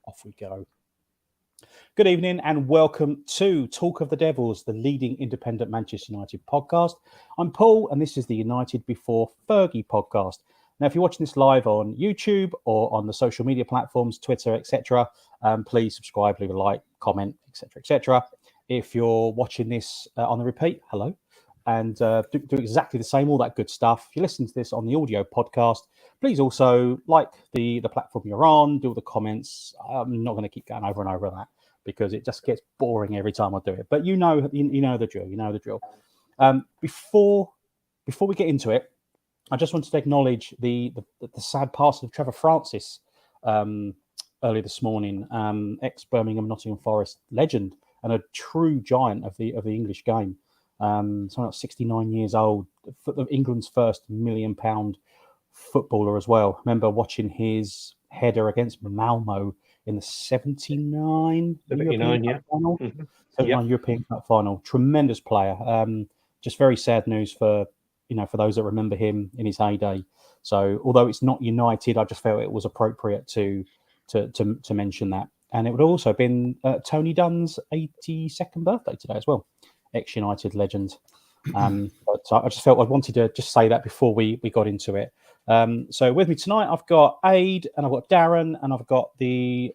off we go. Good evening and welcome to Talk of the Devils, the leading independent Manchester United podcast. I'm Paul and this is the United Before Fergie podcast. Now, if you're watching this live on YouTube or on the social media platforms, Twitter, etc., please subscribe, leave a like, comment, etc., etc. If you're watching this on the repeat, hello, and do exactly the same, all that good stuff. If you listen to this on the audio podcast, please also like the platform you're on, do all the comments. I'm not going to keep going over and over that because it just gets boring every time I do it. But you know the drill. You know the drill. Before we get into it, I just wanted to acknowledge the sad passing of Trevor Francis early this morning, ex-Birmingham Nottingham Forest legend and a true giant of the English game. Something like 69 years old, England's first £1 million footballer as well. I remember watching his header against Malmo in the 79 European Cup final. Mm-hmm. 79 European Cup final. Tremendous player. Just very sad news for those that remember him in his heyday. So although it's not United, I just felt it was appropriate to mention that. And it would also have been Tony Dunn's 82nd birthday today as well. Ex-United legend. But I just felt I wanted to just say that before we got into it. So with me tonight, I've got Aid and I've got Darren and I've got the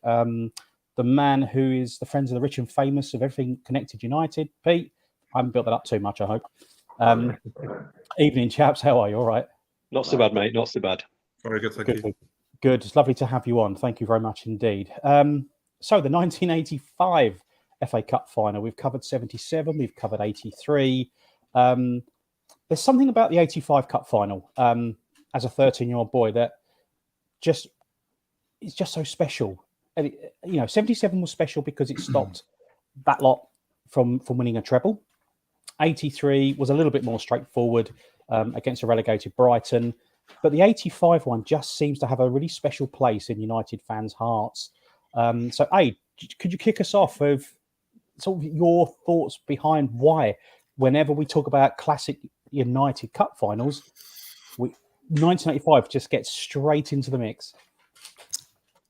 man who is the friends of the rich and famous of everything connected United, Pete. I haven't built that up too much, I hope. Evening, chaps. How are you? All right? Not so bad, mate. Not so bad. Very good, thank you. Good. It's lovely to have you on. Thank you very much indeed. So the 1985 FA Cup final. We've covered 77. We've covered 83. There's something about the 85 Cup final as a 13-year-old boy that it's just so special. And 77 was special because it stopped that lot from winning a treble. 83 was a little bit more straightforward against a relegated Brighton. But the 85 one just seems to have a really special place in United fans' hearts. So, Aid, could you kick us off with sort of your thoughts behind why, whenever we talk about classic United Cup finals, 1985 just gets straight into the mix?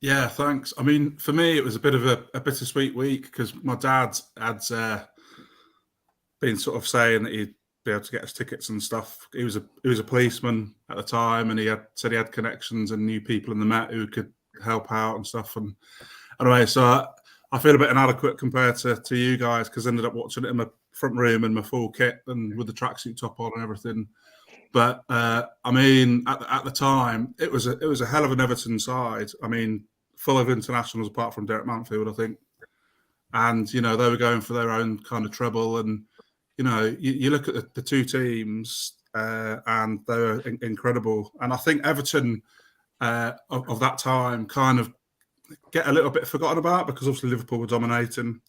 Yeah, thanks. I mean, for me, it was a bit of a bittersweet week because my dad had been sort of saying that he'd be able to get us tickets and stuff. He was a policeman at the time, and he said he had connections and knew people in the Met who could help out and stuff. And anyway, so I feel a bit inadequate compared to you guys because I ended up watching it in my front room in my full kit and with the tracksuit top on and everything. But I mean, at the time, it was a hell of an Everton side. I mean, full of internationals apart from Derek Mansfield, I think. And they were going for their own kind of treble. And you look at the two teams, and they were incredible. And I think Everton of that time kind of get a little bit forgotten about because obviously Liverpool were dominating,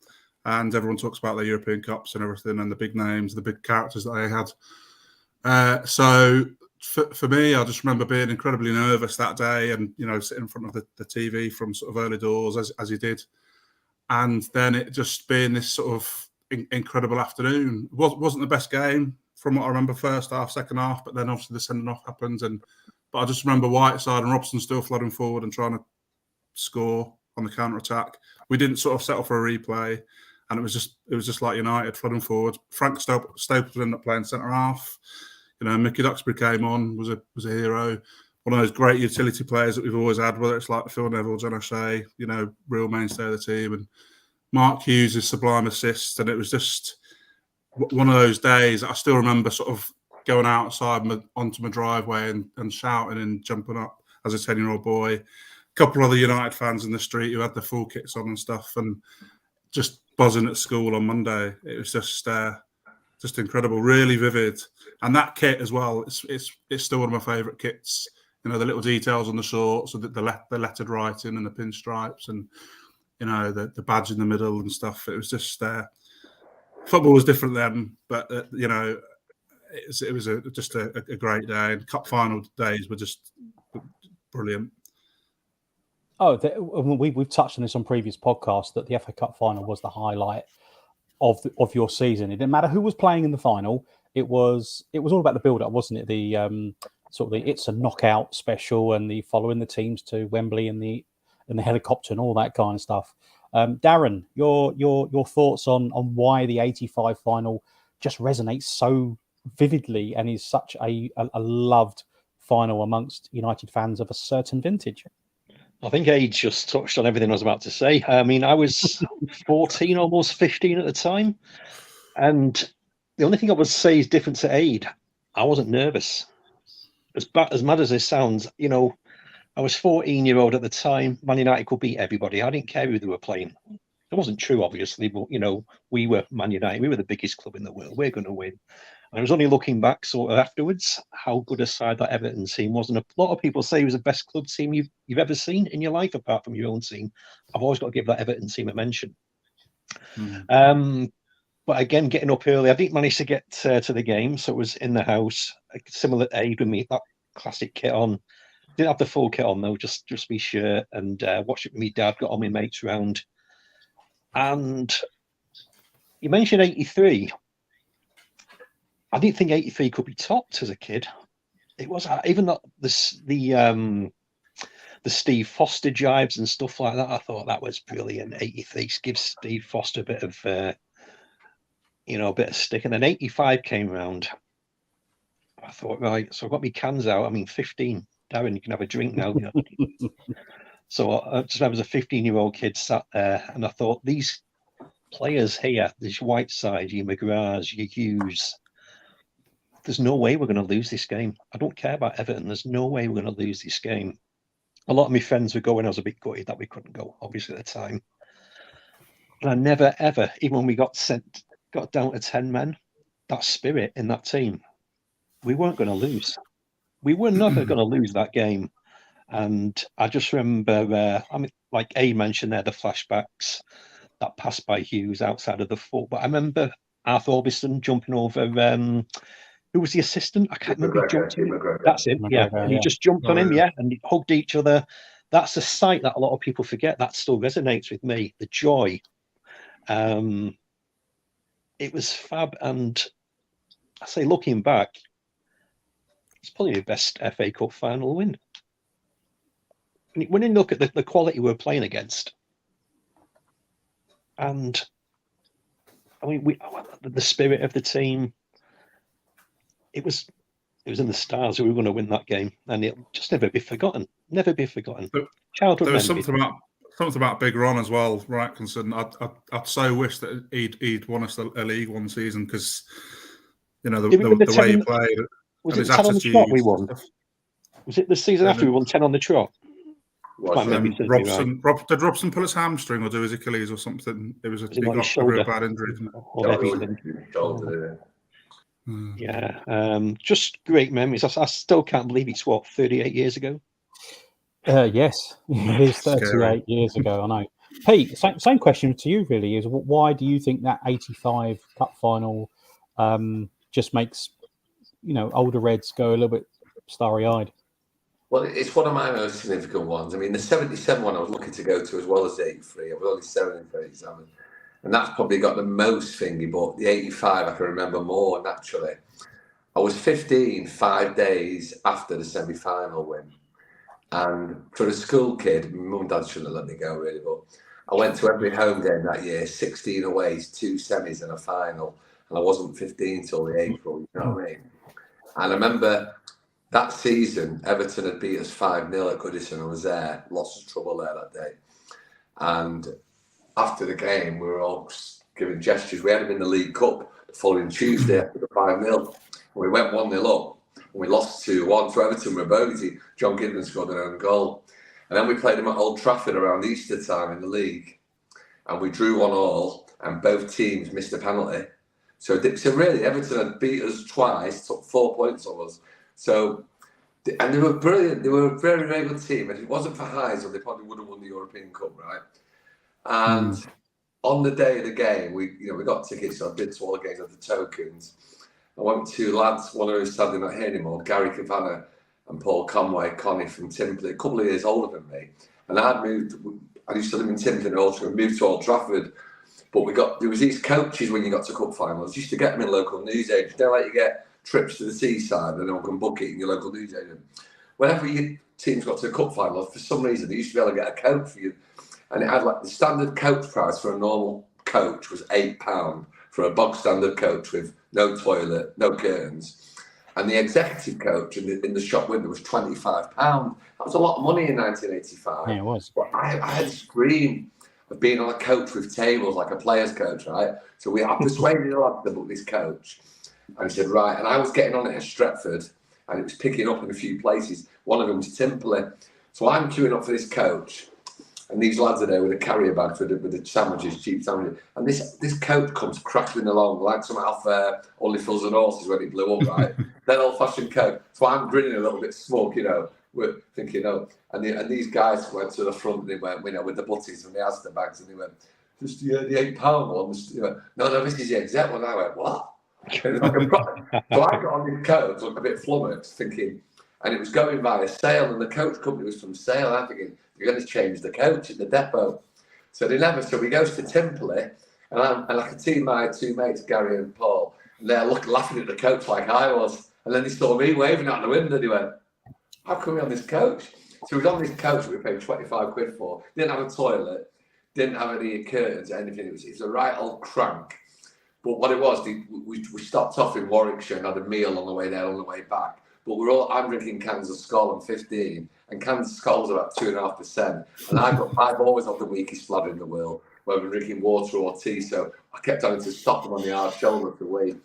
and everyone talks about their European Cups and everything, and the big names, the big characters that they had. So for me, I just remember being incredibly nervous that day, and sitting in front of the TV from sort of early doors as you did, and then it just being this sort of incredible afternoon. Wasn't the best game from what I remember, first half, second half, but then obviously the sending off happened, but I just remember Whiteside and Robson still flooding forward and trying to score on the counter attack. We didn't sort of settle for a replay, and it was just like United flooding forward. Frank Staples ended up playing centre half. Mickey Duxbury came on, was a hero. One of those great utility players that we've always had, whether it's like Phil Neville, John O'Shea, real mainstay of the team, and Mark Hughes' sublime assist. And it was just one of those days I still remember sort of going outside onto my driveway and shouting and jumping up as a 10-year-old boy. A couple of other United fans in the street who had the full kits on and stuff, and just buzzing at school on Monday. It was just incredible, really vivid. And that kit as well, it's still one of my favourite kits. The little details on the shorts, the lettered writing and the pinstripes, and the badge in the middle and stuff. It was just football was different then, but it was just a great day. And cup final days were just brilliant. Oh, we've touched on this on previous podcasts that the FA Cup final was the highlight of your season. It didn't matter who was playing in the final. It was all about the build-up, wasn't it? The sort of it's a knockout special and the following the teams to Wembley in the and the helicopter and all that kind of stuff. Darren, your thoughts on why the 85 final just resonates so vividly and is such a loved final amongst United fans of a certain vintage? I think age just touched on everything I was about to say. I mean, I was 14, almost 15 at the time. And the only thing I would say is different to Aid. I wasn't nervous. As mad as this sounds, I was 14-year-old at the time. Man United could beat everybody. I didn't care who they were playing. It wasn't true, obviously, but, we were Man United. We were the biggest club in the world. We're going to win. And I was only looking back sort of afterwards how good a side that Everton team was. And a lot of people say it was the best club team you've ever seen in your life, apart from your own team. I've always got to give that Everton team a mention. But again, getting up early, I didn't manage to get to the game. So it was in the house, similar to Aid with me, that classic kit on. Didn't have the full kit on, though, just my shirt, and watched it with my dad, got all my mates round. And you mentioned 83. I didn't think 83 could be topped as a kid. It was even the Steve Foster jibes and stuff like that. I thought that was brilliant. 83 gives Steve Foster a bit of a bit of stick. And then 85 came round. I thought, right, so I got my cans out. I mean, 15. Darren, you can have a drink now. So I just remember as a 15-year-old kid sat there, and I thought, these players here, this Whiteside, your McGraths, your Hughes, there's no way we're going to lose this game. I don't care about Everton. There's no way we're going to lose this game. A lot of my friends were going. I was a bit gutted that we couldn't go, obviously, at the time. And I never, ever, even when we got down to 10 men, that spirit in that team, we weren't going to lose. We were never going to lose that game. And I just remember, like A mentioned there, the flashbacks, that pass by Hughes outside of the foot. But I remember Arthur Orbison jumping over, who was the assistant? I can't remember. That's it, yeah. And he just jumped on him, and he hugged each other. That's a sight that a lot of people forget. That still resonates with me, the joy. It was fab. And I say, looking back, it's probably the best FA Cup final win. When you look at the quality we're playing against, and I mean, the spirit of the team, it was in the stars who were going to win that game, and it'll just never be forgotten. Never be forgotten. Childhood there was memory. something about Big Ron as well, right? Considering I'd so wish that he'd won us a league one season, because the way he played. Was it 10 on the trot we won? Was it the season after we won 10 on the trot? Did Robson pull his hamstring or do his Achilles or something? It was a bad injury, isn't it? Yeah, just great memories. I still can't believe it's 38 years ago. Yes, it is 38 years ago. I know. Pete, same question to you. Really, is why do you think that 85 Cup final just makes older Reds go a little bit starry-eyed? Well, it's one of my most significant ones. I mean, the 77 one I was looking to go to as well as the 83. I was only 7 in 37. And that's probably got the most thingy, but the 85 I can remember more naturally. I was 15, 5 days after the semi-final win. And for a school kid, my mum and dad shouldn't have let me go really, but I went to every home game that year, 16 away, 2 semis and a final. And I wasn't 15 till the April, you know what I mean? And I remember that season, Everton had beat us 5-0 at Goodison. I was there, lots of trouble there that day. And after the game, we were all giving gestures. We had him in the League Cup the following Tuesday after the 5-0. We went 1-0 up and we lost 2-1 to Everton with Bogarty. John Gideon scored an own goal. And then we played him at Old Trafford around Easter time in the league. And we drew 1-1 and both teams missed a penalty. So really, Everton had beat us twice, took 4 points off us. So, and they were brilliant. They were a very, very good team. And if it wasn't for Heysel, they probably would have won the European Cup, right? And on the day of the game, we got tickets. So I bid to all the games of the tokens. I went with 2 lads, one who's sadly not here anymore, Gary Cavanagh and Paul Conway from Timperley, a couple of years older than me. And I used to live in Timperley and also moved to Old Trafford. But there was these coaches when you got to cup finals. Used to get them in local newsagents. They're like you get trips to the seaside and no one can book it in your local newsagent. Whenever you teams got to the cup final, for some reason they used to be able to get a coach for you, and it had like the standard coach price for a normal coach was £8 for a bog standard coach with no toilet, no curtains, and the executive coach in the shop window was £25. That was a lot of money in 1985. Yeah, it was. But I had this dream of being on a coach with tables, like a player's coach, right? So I persuaded the lad to book this coach, and he said, right, and I was getting on it at Stretford, and it was picking up in a few places. One of them was Timperley. So I'm queuing up for this coach, and these lads are there with a carrier bag with the sandwiches, cheap sandwiches. And this coach comes crackling along like some off Only Fools and Horses when it blew up, right? That old-fashioned coach. So I'm grinning a little bit smug, we're thinking, and these guys went to the front and they went, with the butties and the Asda bags, and they went, just the £8 one. No, this is the exec one. I went, what? So I got on this coach, looked a bit flummoxed, thinking, and it was going by a sale, and the coach company was from sale. I'm thinking, they're going to change the coach at the depot. So they never. So we goes to Timperley, and I could see my two mates, Gary and Paul, and they're laughing at the coach like I was. And then they saw me waving out the window. They went, how come we're on this coach? So we was on this coach we paid 25 quid for. Didn't have a toilet, didn't have any curtains or anything. It was a right old crank. But what it was, we stopped off in Warwickshire and had a meal on the way there, on the way back. But I'm drinking cans of Skol, I'm 15, and cans of Skol's about 2.5%. And I've always had the weakest blood in the world, whether I'm drinking water or tea. So I kept having to stop them on the hard shoulder to wee.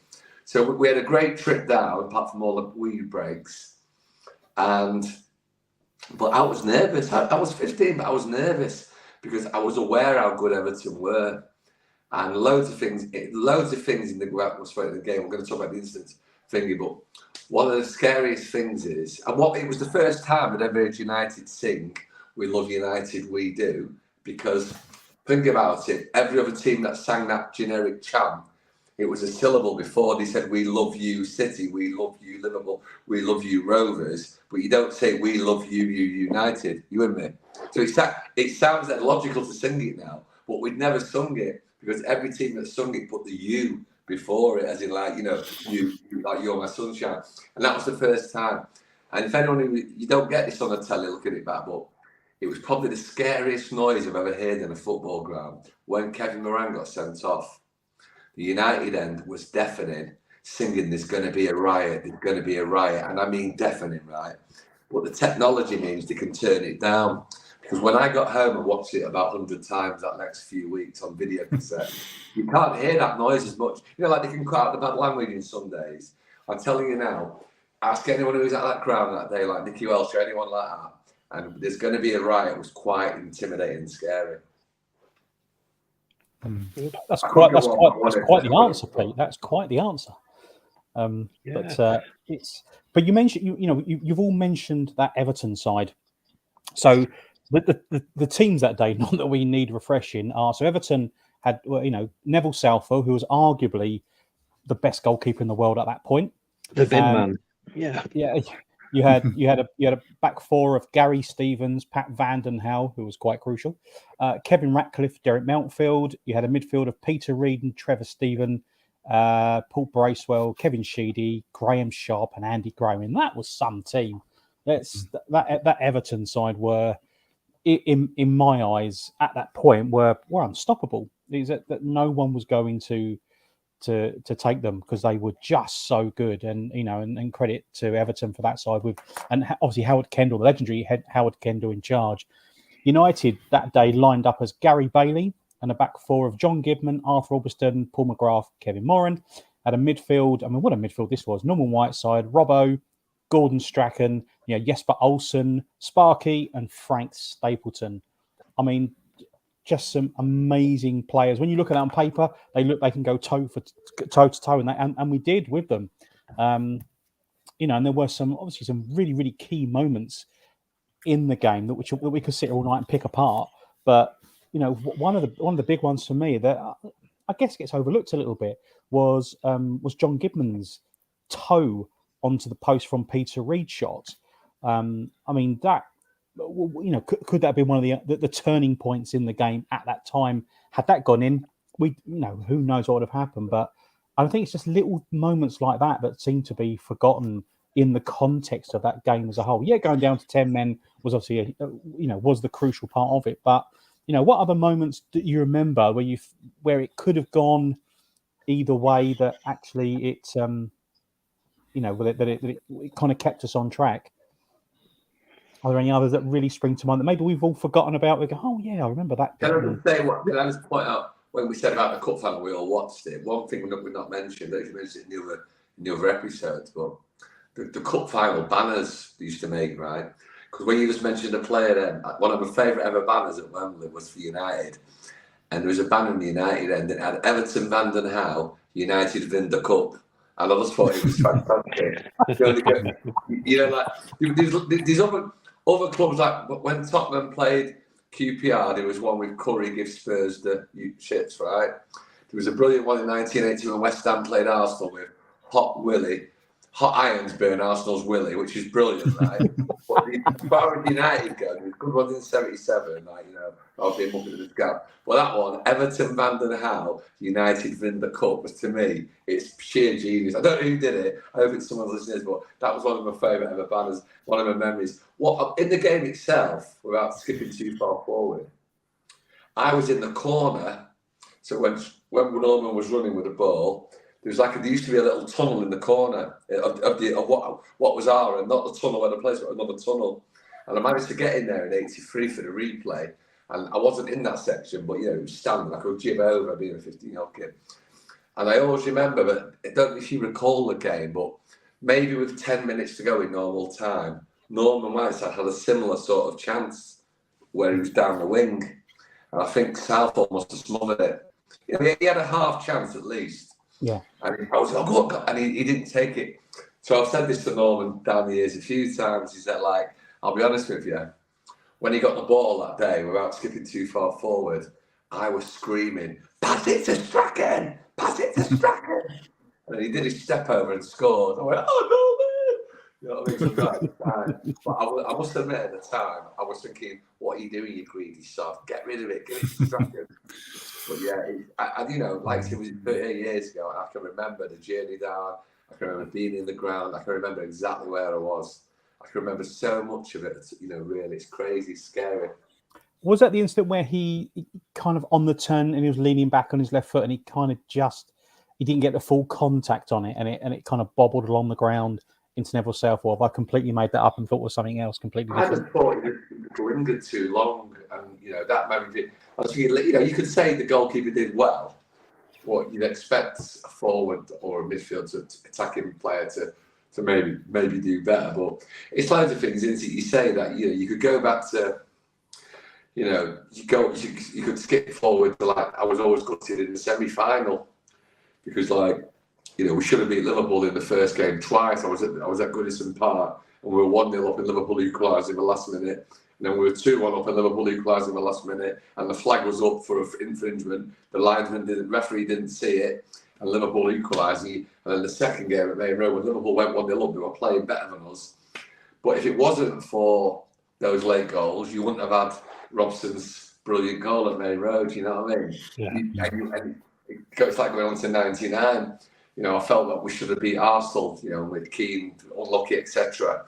So we had a great trip down, apart from all the weed breaks. But I was nervous. I was 15, but I was nervous because I was aware how good Everton were. And loads of things in the atmosphere of the game. We're going to talk about the instant thingy, but one of the scariest things is, and it was the first time I'd ever heard United sing "We Love United, We Do," because think about it, every other team that sang that generic chant, it was a syllable before. They said, "We love you, City. We love you, Liverpool. We love you, Rovers." But you don't say, "We love you, United." You and me. So it sounds logical to sing it now, but we'd never sung it because every team that sung it put the "you" before it, as in you like "You're my sunshine," and that was the first time. And if anyone, you don't get this on the telly, look at it back, but it was probably the scariest noise I've ever heard in a football ground when Kevin Moran got sent off. The United end was deafening, singing, "There's going to be a riot, there's going to be a riot." And I mean deafening, right? But the technology means they can turn it down. Because when I got home and watched it about 100 times that next few weeks on video cassette, you can't hear that noise as much. Like they can cut out the bad language in some days. I'm telling you now, ask anyone who was at that ground that day, like Nicky Welsh or anyone like that, and "There's going to be a riot" was quite intimidating and scary. That's quite the answer, Pete. That's quite the answer. Yeah. But you mentioned you've all mentioned that Everton side. So the teams that day, not that we need refreshing, are so Everton had Neville Southall, who was arguably the best goalkeeper in the world at that point. The bin man. Yeah. You had a back four of Gary Stevens, Pat Vandenhauwe, who was quite crucial, Kevin Ratcliffe, Derek Mountfield. You had a midfield of Peter Reid and Trevor Stephen, Paul Bracewell, Kevin Sheedy, Graham Sharp, and Andy Graham. And that was some team. That Everton side were, in my eyes, at that point were unstoppable. Is that no one was going to take them because they were just so good, and credit to Everton for that side and obviously Howard Kendall, the legendary Howard Kendall in charge. United that day lined up as Gary Bailey and a back four of John Gibman, Arthur Albiston, Paul McGrath, Kevin Moran. At a midfield, what a midfield this was. Norman Whiteside, Robbo, Gordon Strachan, Jesper Olsen, Sparky, and Frank Stapleton. Just some amazing players. When you look at that on paper, they can go toe to toe, and we did with them. And there were some really, really key moments in the game that we could sit all night and pick apart. But one of the big ones for me that I guess gets overlooked a little bit was John Gibman's toe onto the post from Peter Reid's shot. That. Could that have been one of the turning points in the game at that time? Had that gone in, who knows what would have happened? But I think it's just little moments like that seem to be forgotten in the context of that game as a whole. Yeah, going down to 10 men was obviously, was the crucial part of it. But, what other moments do you remember where it could have gone either way that actually it kind of kept us on track? Are there any others that really spring to mind that maybe we've all forgotten about? We go, oh yeah, I remember that. Can I just point out, when we said about the cup final, we all watched it. One thing we've not mentioned, that you mentioned in the other episodes, but the cup final banners they used to make, right? Because when you just mentioned a player, then one of my favourite ever banners at Wembley was for United, and there was a banner in the United end that had Everton Vanden How, United win the cup. And I just thought it was fantastic. These other clubs, like when Tottenham played QPR, there was one with Curry gives Spurs the shits, right? There was a brilliant one in 1980 when West Ham played Arsenal with Hot Irons burn Arsenal's Willie, which is brilliant, right? But as far as United go, there's good ones in 77, I'll be looking at the gap. Well, that one, Everton Vanden How, United win the cup, was, to me, it's sheer genius. I don't know who did it. I hope it's someone's listeners, but that was one of my favourite ever banners, one of my memories. In the game itself, without skipping too far forward, I was in the corner. So when Norman was running with the ball, there used to be a little tunnel in the corner of what was our, and not the tunnel where the place, but another tunnel. And I managed to get in there in '83 for the replay. And I wasn't in that section, but it was standing. I could jib over being a 15-year-old kid. And I always remember, but I don't know if you recall the game, but maybe with 10 minutes to go in normal time, Norman Whiteside had a similar sort of chance where he was down the wing. And I think Southall must have smothered it. He had a half chance at least. Yeah. And I was like, oh, God. And he didn't take it. So I've said this to Norman down the years a few times. He said, I'll be honest with you, when he got the ball that day, without skipping too far forward, I was screaming, pass it to Strachan! Pass it to Strachan! And he did his step over and scored. I went, oh, no, man! You know what I mean? But I must admit at the time, I was thinking, what are you doing, you greedy sod? Get rid of it, give it to Strachan. But yeah, like it was 30 years ago, and I can remember the journey down. I can remember being in the ground. I can remember exactly where I was. I can remember so much of it, really. It's crazy, scary. Was that the incident where he kind of on the turn and he was leaning back on his left foot and he kind of he didn't get the full contact on it and it kind of bobbled along the ground into Neville Southall? I completely made that up and thought it was something else completely different. I just thought he lingered too long, and that maybe I was thinking, you could say the goalkeeper did well. What you'd expect a forward or a midfield attacking player to maybe do better, but it's loads of things, isn't it? You say that you could go back to, you could skip forward to I was always gutted in the semi-final because we should have beat Liverpool in the first game twice. I was at Goodison Park and we were 1-0 up and Liverpool equalised in the last minute. And then we were 2-1 up and Liverpool equalised in the last minute, and the flag was up for infringement. The referee didn't see it, and Liverpool equalised. And then the second game at Main Road, when Liverpool went 1-0 up, they were playing better than us. But if it wasn't for those late goals, you wouldn't have had Robson's brilliant goal at Main Road. You know what I mean? Yeah. And it's like going on to '99. I felt that we should have beat Arsenal. With Keane unlucky, etc.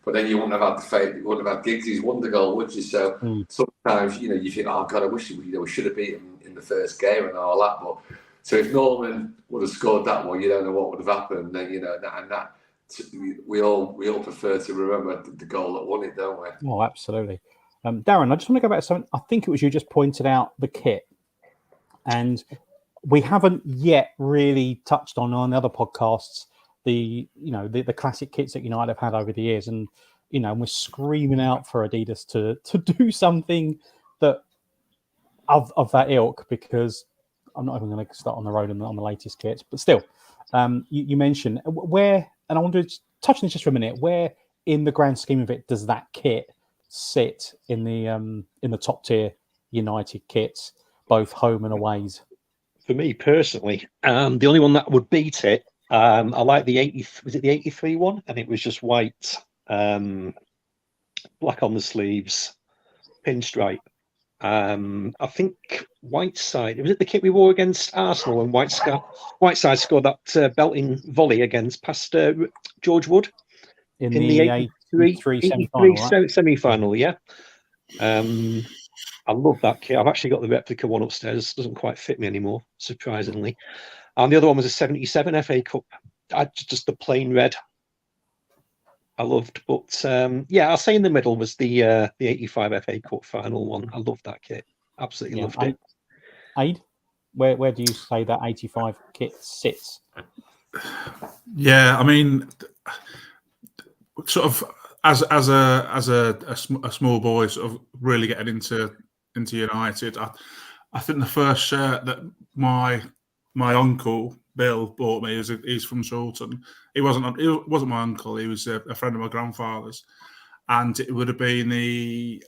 But then you wouldn't have had the fate. You wouldn't have had Giggs' wonder goal, would you? So sometimes you think, oh God, I wish we should have beaten him in the first game and all that. But so if Norman would have scored that one, you don't know what would have happened. Then we all prefer to remember the goal that won it, don't we? Oh, absolutely. Darren, I just want to go back to something. I think it was you just pointed out the kit, and we haven't yet really touched on the other podcasts the classic kits that United have had over the years, and we're screaming out for Adidas to do something that of that ilk, because I'm not even going to start on the road on the latest kits, but still, you mentioned where, and I want to touch on this just for a minute. Where in the grand scheme of it does that kit sit in the top tier United kits, both home and aways? For me personally, the only one that would beat it, I like the 80. Was it the 83 one? And it was just white, black on the sleeves, pinstripe. I think Whiteside. Was it the kit we wore against Arsenal when Whiteside scored that belting volley past George Wood? in the 83 semi-final, right? Semi-final, yeah. I love that kit. I've actually got the replica one upstairs. Doesn't quite fit me anymore, surprisingly. And the other one was a 77 FA Cup. Just the plain red. I loved, but I'll say in the middle was the 85 FA Cup final one. I loved that kit. Absolutely loved it. Aid, where do you say that 85 kit sits? Yeah, I mean, sort of as a small boy, sort of really getting into United. I think the first shirt that my uncle Bill bought me he's from Shorten. He wasn't my uncle. He was a friend of my grandfather's, and it would have been the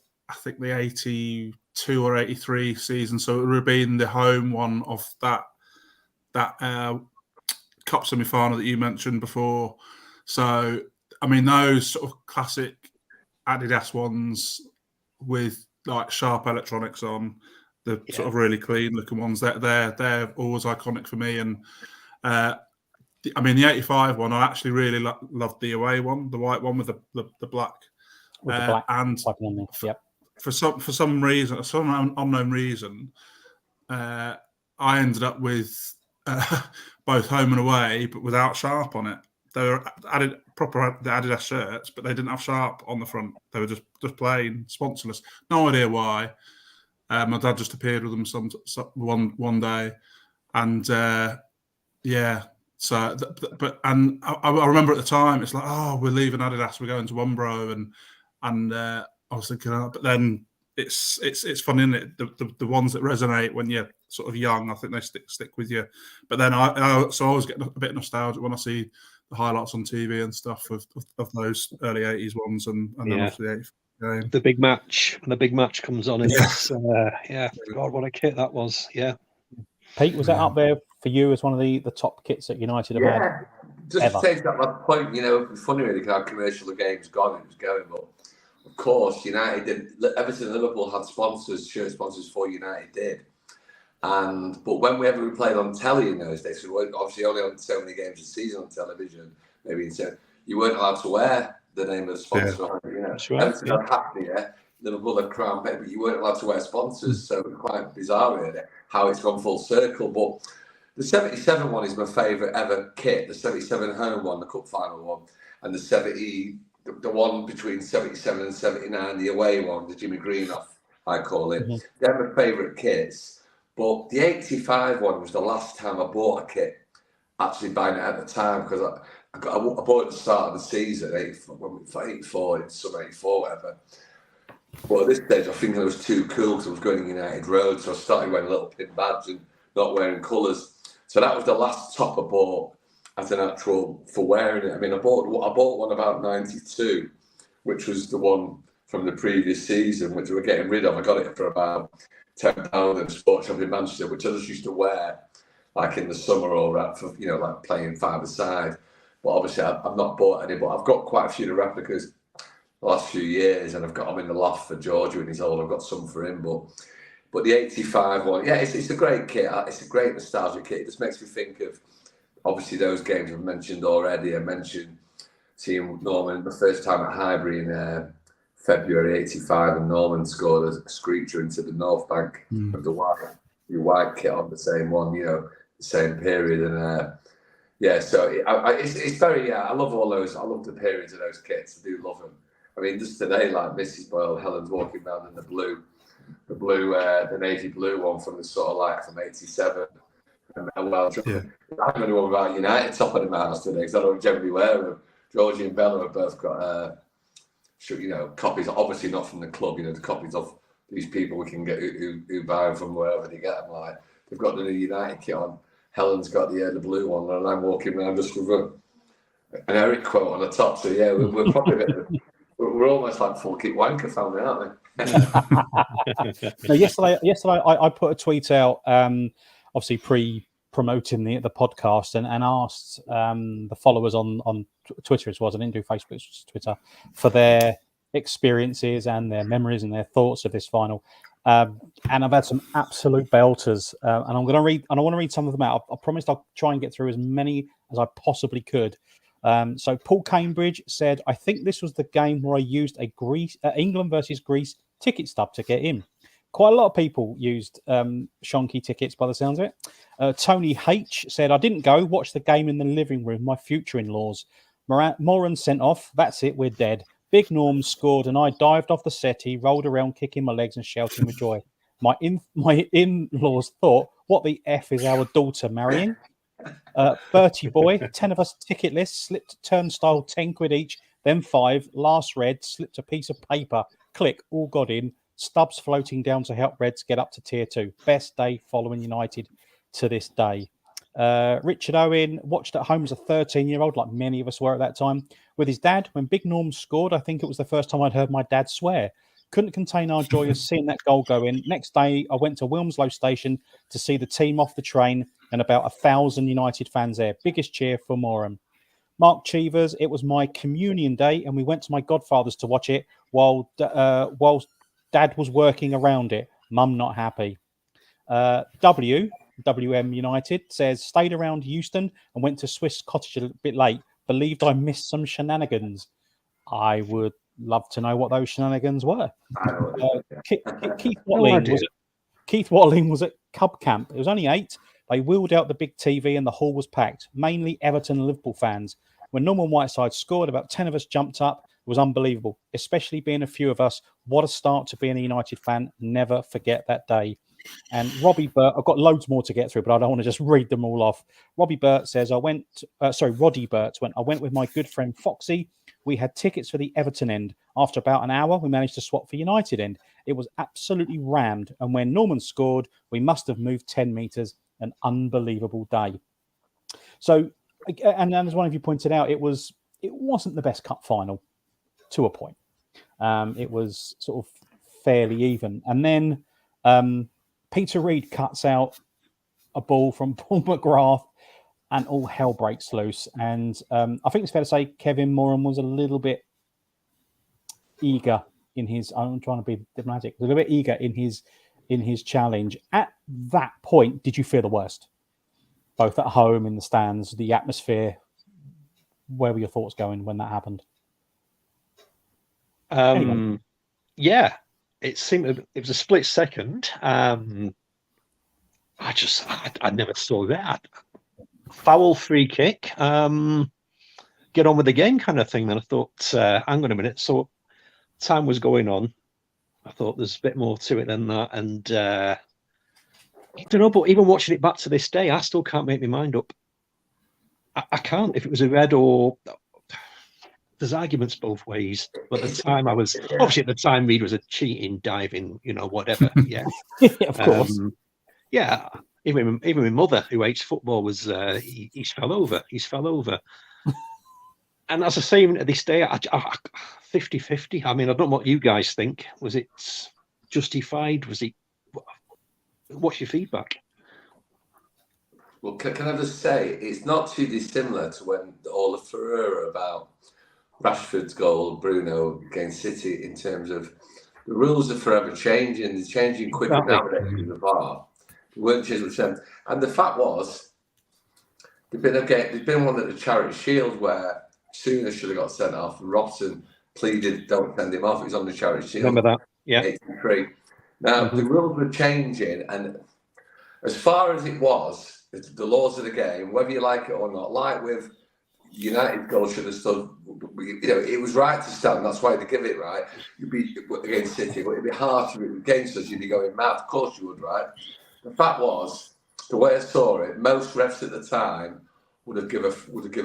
82 or 83 season. So it would have been the home one of that cup semi-final that you mentioned before. So I mean, those sort of classic Adidas ones with like sharp electronics on, the sort of really clean looking ones, they're always iconic for me. And I mean, the 85 one, I actually really loved the away one, the white one with the black. With the black and for some reason, some unknown reason, I ended up with both home and away, but without sharp on it. They were proper Adidas shirts, but they didn't have sharp on the front. They were just plain sponsorless. No idea why. My dad just appeared with them one day, and So, I remember at the time it's like, oh, we're leaving Adidas, we're going to Umbro, and I was thinking, but then it's funny, isn't it? The ones that resonate when you're sort of young, I think they stick with you. But then I always get a bit nostalgic when I see the highlights on TV and stuff of those early 80s ones, and then obviously the 80s game. The big match comes on, and God, what a kit that was. Pete, was that up there for you as one of the top kits that United have had? Just to take that last point, it's funny really how commercial the game's gone, it was going, but of course United did. Everton and Liverpool had shirt sponsors before United did. But whenever we played on telly in those days, we were obviously only on so many games a season on television, you weren't allowed to wear the name of the sponsor. That's right. Everton had Happy, Liverpool had Crown, but you weren't allowed to wear sponsors, so it was quite bizarre really how it's gone full circle. But the 77 one is my favourite ever kit, the 77 home one, the cup final one, and the one between 77 and 79, the away one, the Jimmy Green off, I call it. Mm-hmm. They're my favourite kits. But the 85 one was the last time I bought a kit, actually buying it at the time, because I bought it at the start of the season, 84, it's summer 84, whatever. But at this stage, I think I was too cool because I was going United Road, so I started wearing a little pin badge and not wearing colours. So that was the last top I bought as an actual for wearing it. I mean, I bought one about 92, which was the one from the previous season, which we were getting rid of. I got it for about £10 in a sports shop in Manchester, which I just used to wear like in the summer or for like playing five-a-side. But obviously I've not bought any, but I've got quite a few of the replicas the last few years, and I've got them in the loft for Georgia when he's old. I've got some for him, but the 85 one, it's a great kit. It's a great nostalgic kit. It just makes me think of obviously those games I've mentioned already. I mentioned seeing Norman the first time at Highbury in February 85, and Norman scored a screecher into the North Bank of the white kit on the same one, the same period. And so it's very, I love all those. I love the periods of those kits. I do love them. I mean, just today, like Mrs. Boyle, Helen's walking around in the navy blue one from the sort of like from 87. And I haven't got one about United top of the house today because I don't generally wear them. Georgie and Bella have both got copies, obviously not from the club, the copies of these people we can get who buy them from wherever they get them. Like they've got the new United kit on. Helen's got the blue one, and I'm walking around just with an Eric quote on the top. So we're probably we're almost like full kit wanker family, aren't we? No, yesterday I put a tweet out, obviously promoting the podcast, and asked the followers on Twitter as well. I didn't do Facebook, just Twitter, for their experiences and their memories and their thoughts of this final. And I've had some absolute belters, and I'm going to read, and I want to read some of them out. I promised I'll try and get through as many as I possibly could So Paul Cambridge said, I think this was the game where I used a England versus Greece ticket stub to get in. Quite a lot of people used Shonky tickets by the sounds of it. Tony H said, I didn't go, watch the game in the living room, my future in-laws. Moran sent off, that's it, we're dead. Big Norm scored and I dived off the settee, rolled around kicking my legs and shouting with joy. My in-laws thought, what the F is our daughter marrying? Bertie boy, 10 of us ticketless, slipped turnstile 10 quid each, then 5, last red, slipped a piece of paper, click, all got in, stubs floating down to help Reds get up to tier 2. Best day following United to this day. Richard Owen watched at home as a 13-year-old, like many of us were at that time, with his dad. When Big Norm scored, I think it was the first time I'd heard my dad swear. Couldn't contain our joy of seeing that goal go in. Next day, I went to Wilmslow Station to see the team off the train and about 1,000 United fans there. Biggest cheer for Moran. Mark Cheevers, it was my communion day and we went to my godfather's to watch it while Dad was working around it. Mum not happy. WM United says, stayed around Euston and went to Swiss Cottage a bit late. Believed I missed some shenanigans. I would love to know what those shenanigans were. Keith Watling was at Cub Camp. It was only 8. They wheeled out the big TV and the hall was packed, mainly Everton and Liverpool fans. When Norman Whiteside scored, about 10 of us jumped up. It was unbelievable, especially being a few of us. What a start to being a United fan. Never forget that day. And Robbie Burt, I've got loads more to get through, but I don't want to just read them all off. Robbie Burt says, Roddy Burt went, I went with my good friend Foxy. We had tickets for the Everton end. After about an hour, we managed to swap for United end. It was absolutely rammed. And when Norman scored, we must have moved 10 metres. An unbelievable day. So, and as one of you pointed out, it wasn't the best cup final to a point. It was sort of fairly even. And then Peter Reid cuts out a ball from Paul McGrath and all hell breaks loose. And I think it's fair to say Kevin Moran was a little bit eager in his, I'm trying to be diplomatic, a little bit eager in his challenge. At that point, did you fear the worst? Both at home, in the stands, the atmosphere. Where were your thoughts going when that happened? Anyway. Yeah, it was a split second. I never saw that. Foul, free kick, get on with the game kind of thing. Then I thought, hang on a minute. So time was going on. I thought there's a bit more to it than that. And I don't know, but even watching it back to this day, I still can't make my mind up. I can't. If it was a red or... There's arguments both ways. But at the time, obviously at the time, Reid was a cheating, diving, whatever. Yeah. Of course. Yeah. Even my mother, who hates football, was he's fell over. And as I say, even to this day, 50-50. I mean, I don't know what you guys think. Was it justified? What's your feedback? Well, can I just say, it's not too dissimilar to when all the furore about Rashford's goal, Bruno against City, in terms of the rules are forever changing. They're changing quicker nowadays than the VAR. They weren't changing with them. And the fact was, there's been one at the Charity Shield where Sooner should have got sent off, and Robson pleaded, don't send him off. He was on the Charity Shield. Remember that? Yeah. 83. Now, the rules were changing, and as far as it was, the laws of the game, whether you like it or not, like with United goal should have stood, it was right to stand, that's why they give it, right? You'd be against City, but it'd be hard to be against us, you'd be going mad. Of course you would, right? The fact was, the way I saw it, most refs at the time would have given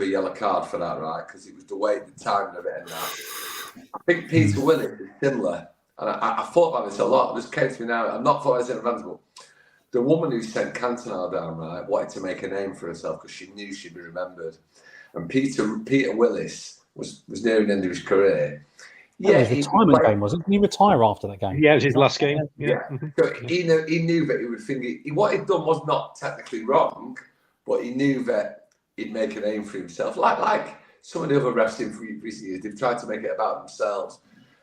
a yellow card for that, right? Because it was the way, the timing of it and that. I think Peter Willis is similar. And I thought about this a lot. This came to me now. I'm not thought as inadvisable. The woman who sent Cantona down, right, wanted to make a name for herself because she knew she'd be remembered. And Peter Willis was nearing the end of his career. Yeah, it was his retirement game, wasn't it? Didn't he retire after that game? Yeah, it was his last game. Yeah. So he knew that he would think what he'd done was not technically wrong, but he knew that he'd make a name for himself. Like some of the other refs in recent years, they've tried to make it about themselves.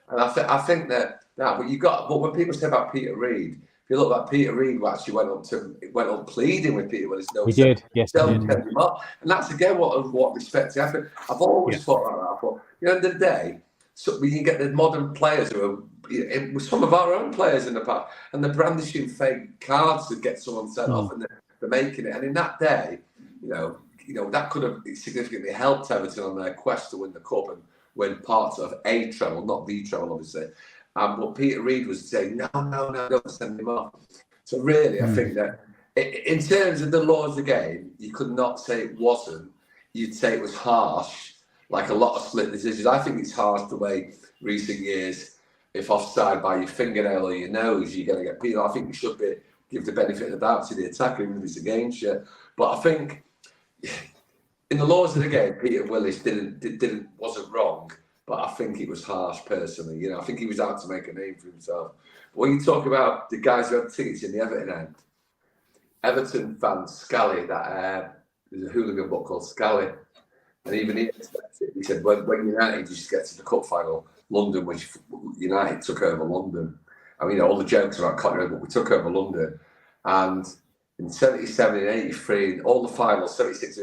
And I think that but when people say about Peter Reid, If you look at Peter Reid, who actually went up pleading with Peter Willis. No, he did. Yes, he don't did. send him up. And that's again what respect you have. I've always thought like that. I thought, at the end of the day, so we can get the modern players who are, it was some of our own players in the past, and they're brandishing fake cards to get someone sent off, and they're making it. And in that day, you know, that could have significantly helped Everton on their quest to win the cup and win parts of a treble, not the treble, obviously. But Peter Reid was saying, no, don't send him off. So really, I think that in terms of the laws of the game, you could not say it wasn't. You'd say it was harsh, like a lot of split decisions. I think it's harsh the way recent years, if offside by your fingernail or your nose, you're going to get penalised. I think you should give the benefit of the doubt to the attacker, even if it's against you. But I think in the laws of the game, Peter Willis wasn't wrong, but I think it was harsh personally. You know, I think he was out to make a name for himself. But when you talk about the guys who had tickets in the Everton end, Everton fan Scally, there's a hooligan book called Scally, and even he expected it. He said when United used to get to the cup final, London, which United took over London. I mean, all the jokes about Cotton, but we took over London, and in 77 and 83, all the finals, 76,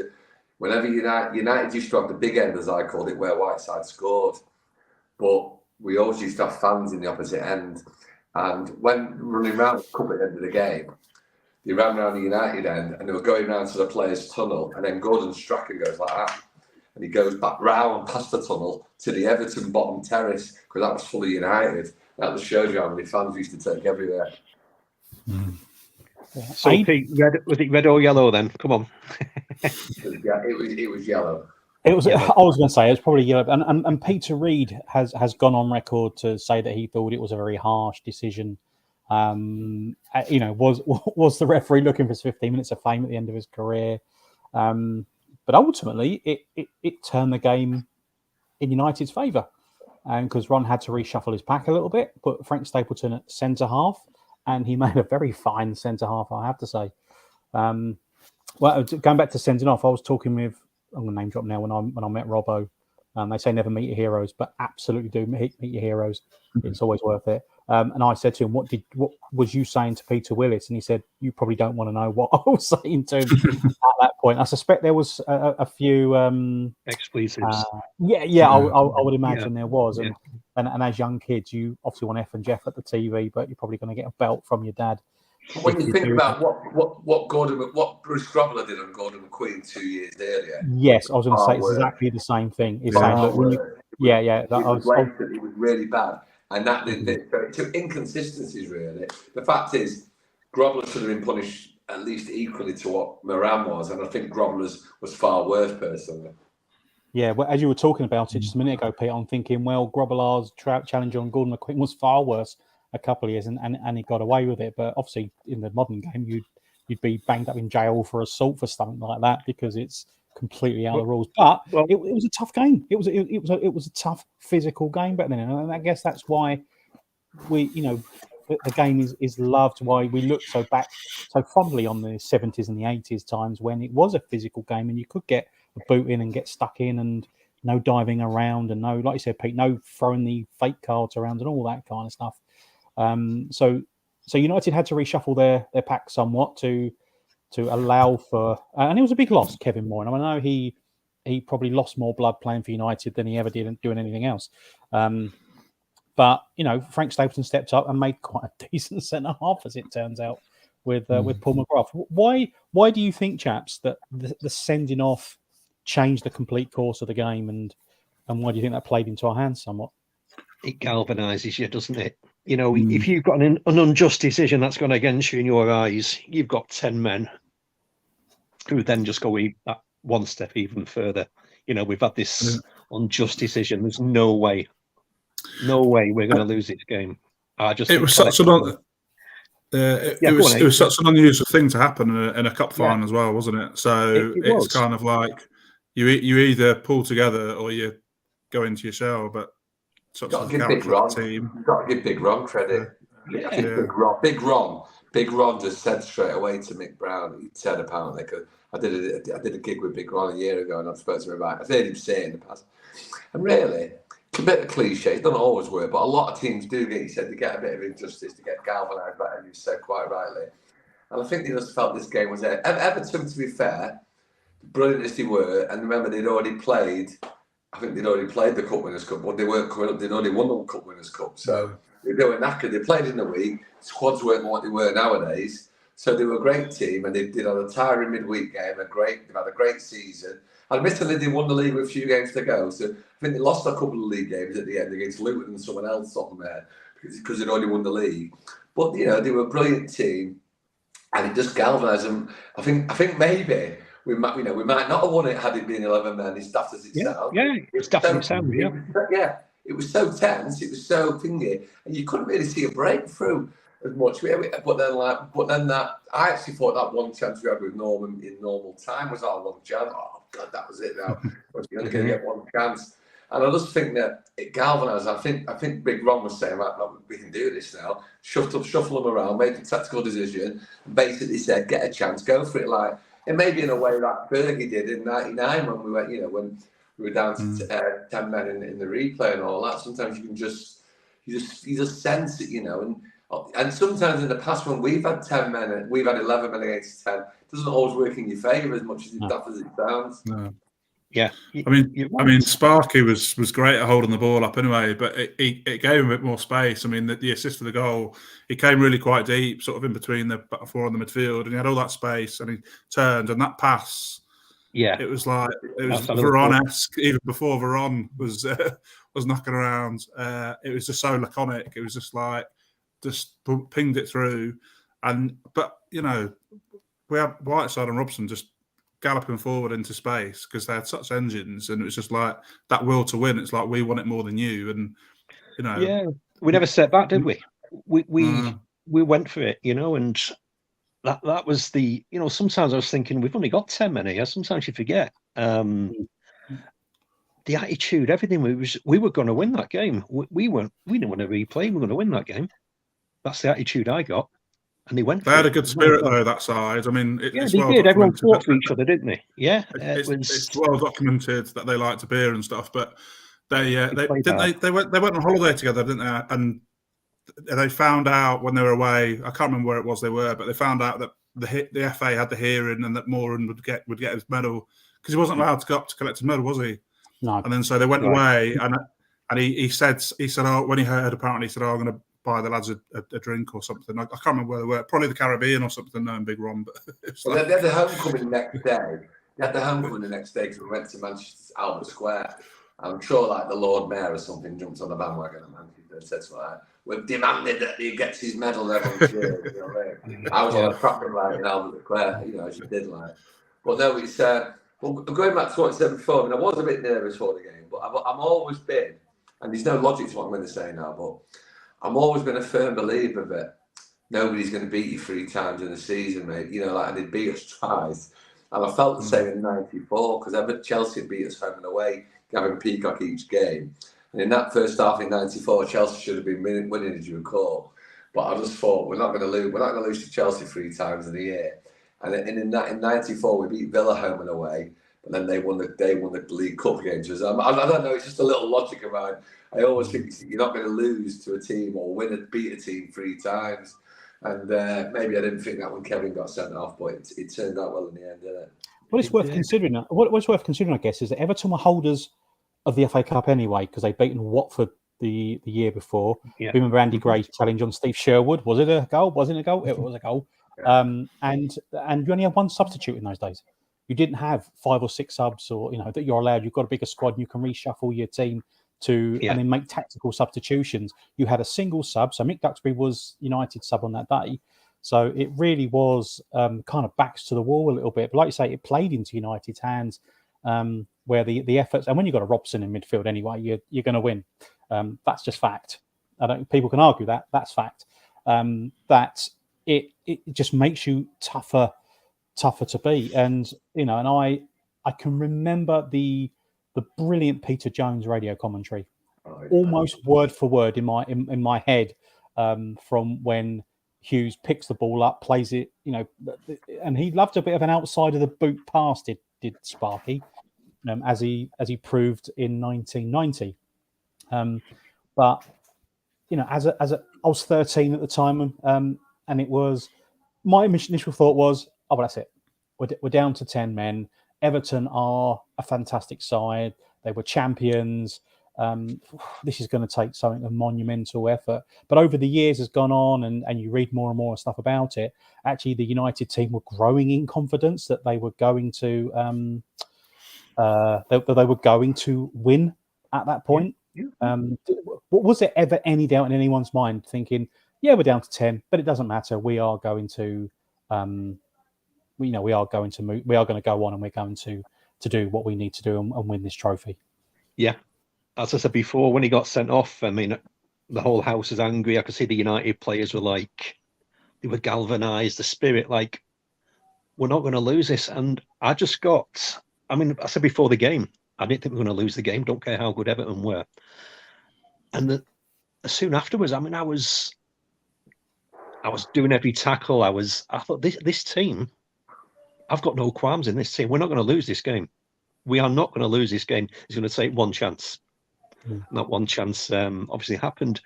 whenever United used to have the big end, as I called it, where Whiteside scored. But we always used to have fans in the opposite end. And when running around the cup at the end of the game, they ran around the United end and they were going round to the players' tunnel. And then Gordon Strachan goes like that. And he goes back round past the tunnel to the Everton bottom terrace, because that was full of United. That just shows you how many fans we used to take everywhere. So, Pete, was it red or yellow then? Come on. It was yellow. It was. Yellow. I was going to say it was probably yellow. And Peter Reid has gone on record to say that he thought it was a very harsh decision. You know, was the referee looking for his 15 minutes of fame at the end of his career? But ultimately, it turned the game in United's favour, and because Ron had to reshuffle his pack a little bit, put Frank Stapleton at centre half. And he made a very fine centre half, I have to say. Well, going back to sending off, I was talking with, I'm going to name drop now, when I met Robbo. They say never meet your heroes, but absolutely do meet your heroes. It's always worth it. And I said to him, what was you saying to Peter Willis? And he said, you probably don't want to know what I was saying to him at that point. I suspect there was a few expletives. I would imagine there was. And as young kids, you obviously want F and Jeff at the TV, but you're probably going to get a belt from your dad. When you think about what Bruce Grobbler did on Gordon McQueen 2 years earlier. Yes, I was going to say it's exactly the same thing. He's saying, look, it was really bad. And that took inconsistencies, really. The fact is, Grobbler should have been punished at least equally to what Moran was, and I think Grobbler's was far worse, personally. Yeah, well, as you were talking about it just a minute ago, Pete, I'm thinking, well, Grobbler's challenge on Gordon McQueen was far worse a couple of years, and he got away with it. But obviously, in the modern game, you'd be banged up in jail for assault for something like that, because it's completely out of the rules. But it was a tough game. It was a tough physical game back then, and I guess that's why the game is loved. Why we look so fondly on the 70s and the 80s times when it was a physical game and you could get a boot in and get stuck in, and no diving around, and no, like you said, Pete, no throwing the fake cards around and all that kind of stuff. So United had to reshuffle their pack somewhat to allow for, and it was a big loss, Kevin Moore. And I know he probably lost more blood playing for United than he ever did doing anything else. But Frank Stapleton stepped up and made quite a decent centre half, as it turns out, with Paul McGrath. Why do you think, chaps, that the sending off changed the complete course of the game, and why do you think that played into our hands somewhat? It galvanises you, doesn't it? If you've got an unjust decision that's gone against you in your eyes, you've got 10 men who then just go that one step even further. We've had this unjust decision. There's no way we're going to lose this game. It was such an unusual thing to happen in a cup final as well, wasn't it? So it's kind of like you either pull together or you go into your shell. But You've got to give Big Ron credit. Yeah. I think Big Ron just said straight away to Mick Brown. He said apparently, because I did a gig with Big Ron a year ago, and I've spoken to him about it. I've heard him say it in the past. And really, a bit of cliche. It doesn't always work, but a lot of teams do get, you said, they get a bit of injustice, to get galvanised, but as you said quite rightly. And I think they just felt this game was there. Everton, to be fair, brilliant as they were, and remember they'd already played. I think they'd already played the Cup Winners' Cup, but they weren't coming up. They'd already won the Cup Winners' Cup, so they were knackered. They played in the week. Squads weren't what they were nowadays, so they were a great team, and they did have a tiring midweek game. They've had a great season. Admittedly, they won the league with a few games to go, so I think they lost a couple of league games at the end against Luton and someone else off there because they'd already won the league. But they were a brilliant team, and it just galvanised them. I think maybe. We might not have won it had it been 11 men, as daft as it sounds. Yeah, it's daft as it sounds, yeah. It was so tense, it was so thingy, and you couldn't really see a breakthrough as much. But then I actually thought that one chance we had with Norman in normal time was our one chance. Oh God, that was it now. You're only going to get one chance. And I just think that it galvanised. I think Big Ron was saying, right, we can do this now. Shuffle them around, make a tactical decision, and basically said, get a chance, go for it. Like, it may be in a way like Fergie did in '99 when we went, when we were down to 10 men in the replay and all that. Sometimes you can just sense it, and sometimes in the past when we've had 10 men and we've had 11 men against 10, it doesn't always work in your favour as much as it sounds. No. Yeah, I mean, Sparky was great at holding the ball up anyway, but it gave him a bit more space. I mean, the assist for the goal, he came really quite deep, sort of in between the back four and the midfield, and he had all that space, and he turned, and that pass, it was like Veron-esque. Even before Veron was knocking around, it was just so laconic. It was just pinged it through, but we had Whiteside and Robson just galloping forward into space because they had such engines, and it was just like that will to win. It's like we want it more than you, and yeah, we never set back, did we? We went for it, and that was the Sometimes I was thinking we've only got 10 men here. Sometimes you forget the attitude, everything. We were going to win that game. We didn't want to replay. We were going to win that game. That's the attitude I got. And they had a good spirit though, that side. I mean, it's well did. Everyone fought for each other, didn't they? Yeah, it's well documented that they liked a beer and stuff. But they went on holiday together, didn't they? And they found out when they were away. I can't remember where it was they were, but they found out that the FA had the hearing and that Moran would get his medal because he wasn't allowed to go up to collect his medal, was he? No. And then so they went away, and he said, oh, when he heard, apparently he said, oh, I'm going to buy the lads a drink or something. I can't remember where they were. Probably the Caribbean or something, knowing Big Ron. But they had the homecoming the next day. Because we went to Manchester Albert Square. I'm sure the Lord Mayor or something jumped on the bandwagon at Manchester and said something we've demanded that he gets his medal and everyone cheered. I was on a cracking line in Albert Square, as you did But no, it's going back to what I said before, I was a bit nervous for the game, but I've always been, and there's no logic to what I'm going to say now, but I've always been a firm believer that nobody's going to beat you 3 times in a season, mate. And they beat us twice. And I felt the same in '94 because Chelsea beat us home and away, Gavin Peacock each game. And in that first half in '94, Chelsea should have been winning, as you recall. But I just thought we're not going to lose. We're not going to lose to Chelsea 3 times in a year. And in '94 we beat Villa home and away. But then they won the League Cup against us. I don't know. It's just a little logic of mine. I always think you're not going to lose to a team or beat a team 3 times. And maybe I didn't think that when Kevin got sent off, but it turned out well in the end, didn't it? What it's worth considering, what's worth considering, I guess, is that Everton were holders of the FA Cup anyway because they'd beaten Watford the year before. Yeah. Remember Andy Gray's challenge on Steve Sherwood? Was it a goal? Wasn't it a goal? It was a goal. Yeah. And you only had one substitute in those days. You didn't have 5 or 6 subs, or that you're allowed. You've got a bigger squad, and you can reshuffle your team and then make tactical substitutions. You had a single sub, so Mick Duxbury was United sub on that day. So it really was kind of backs to the wall a little bit. But like you say, it played into United's hands, where the efforts, and when you've got a Robson in midfield anyway, you're going to win. That's just fact. People can argue that. That's fact. That it just makes you tougher to beat. And and I can remember the brilliant Peter Jones radio commentary, almost word for word in my head, from when Hughes picks the ball up, plays it, and he loved a bit of an outside of the boot pass, did Sparky, as he proved in 1990. But you know, as a I was 13 at the time, and it was my initial thought was, oh, well, that's it. We're down to 10 men. Everton are a fantastic side. They were champions. This is going to take something of monumental effort. But over the years has gone on, and you read more and more stuff about it. Actually, the United team were growing in confidence that they were going to they were going to win at that point. Was there ever any doubt in anyone's mind, thinking, "Yeah, we're down to 10, but it doesn't matter. We are going to, we are going to move. We are going to go on, and we're going to do what we need to do and win this trophy." Yeah. As I said before, when he got sent off, I mean, the whole house was angry. I could see the United players were like, they were galvanised, the spirit, like, we're not going to lose this. And I just got, I mean, I said before the game, I didn't think we were going to lose the game. Don't care how good Everton were. And soon afterwards, I mean, I was doing every tackle. I thought this team, I've got no qualms in this team. We're not going to lose this game. We are not going to lose this game. It's going to take one chance. That one chance obviously happened.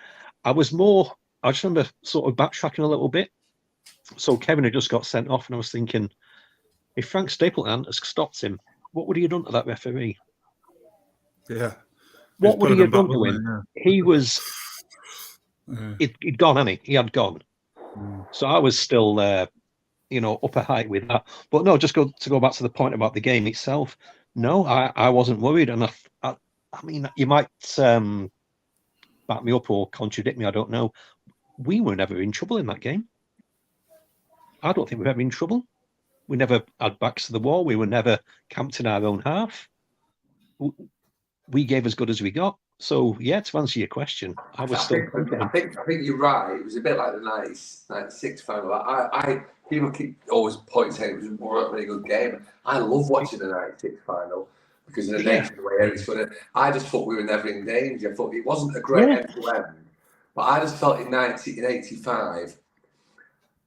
I just remember sort of backtracking a little bit. So Kevin had just got sent off, and I was thinking, if Frank Stapleton has stopped him, what would he have done to that referee? Yeah. What would he have done to him? Yeah. He was, he'd gone, hadn't he? He had gone. So I was still, up a height with that. But no, just to go back to the point about the game itself. No, I wasn't worried, and I mean, you might back me up or contradict me, I don't know. We were never in trouble in that game. I don't think we were ever in trouble. We never had backs to the wall. We were never camped in our own half. We gave as good as we got. So, yeah, to answer your question, I think you're right. It was a bit like the 96 final. People keep always pointing saying it was a really good game. I love watching the 96 final. Because of the nature of the way everything. I just thought we were never in danger. I thought it wasn't a great end-to-end. But I just felt in 1985,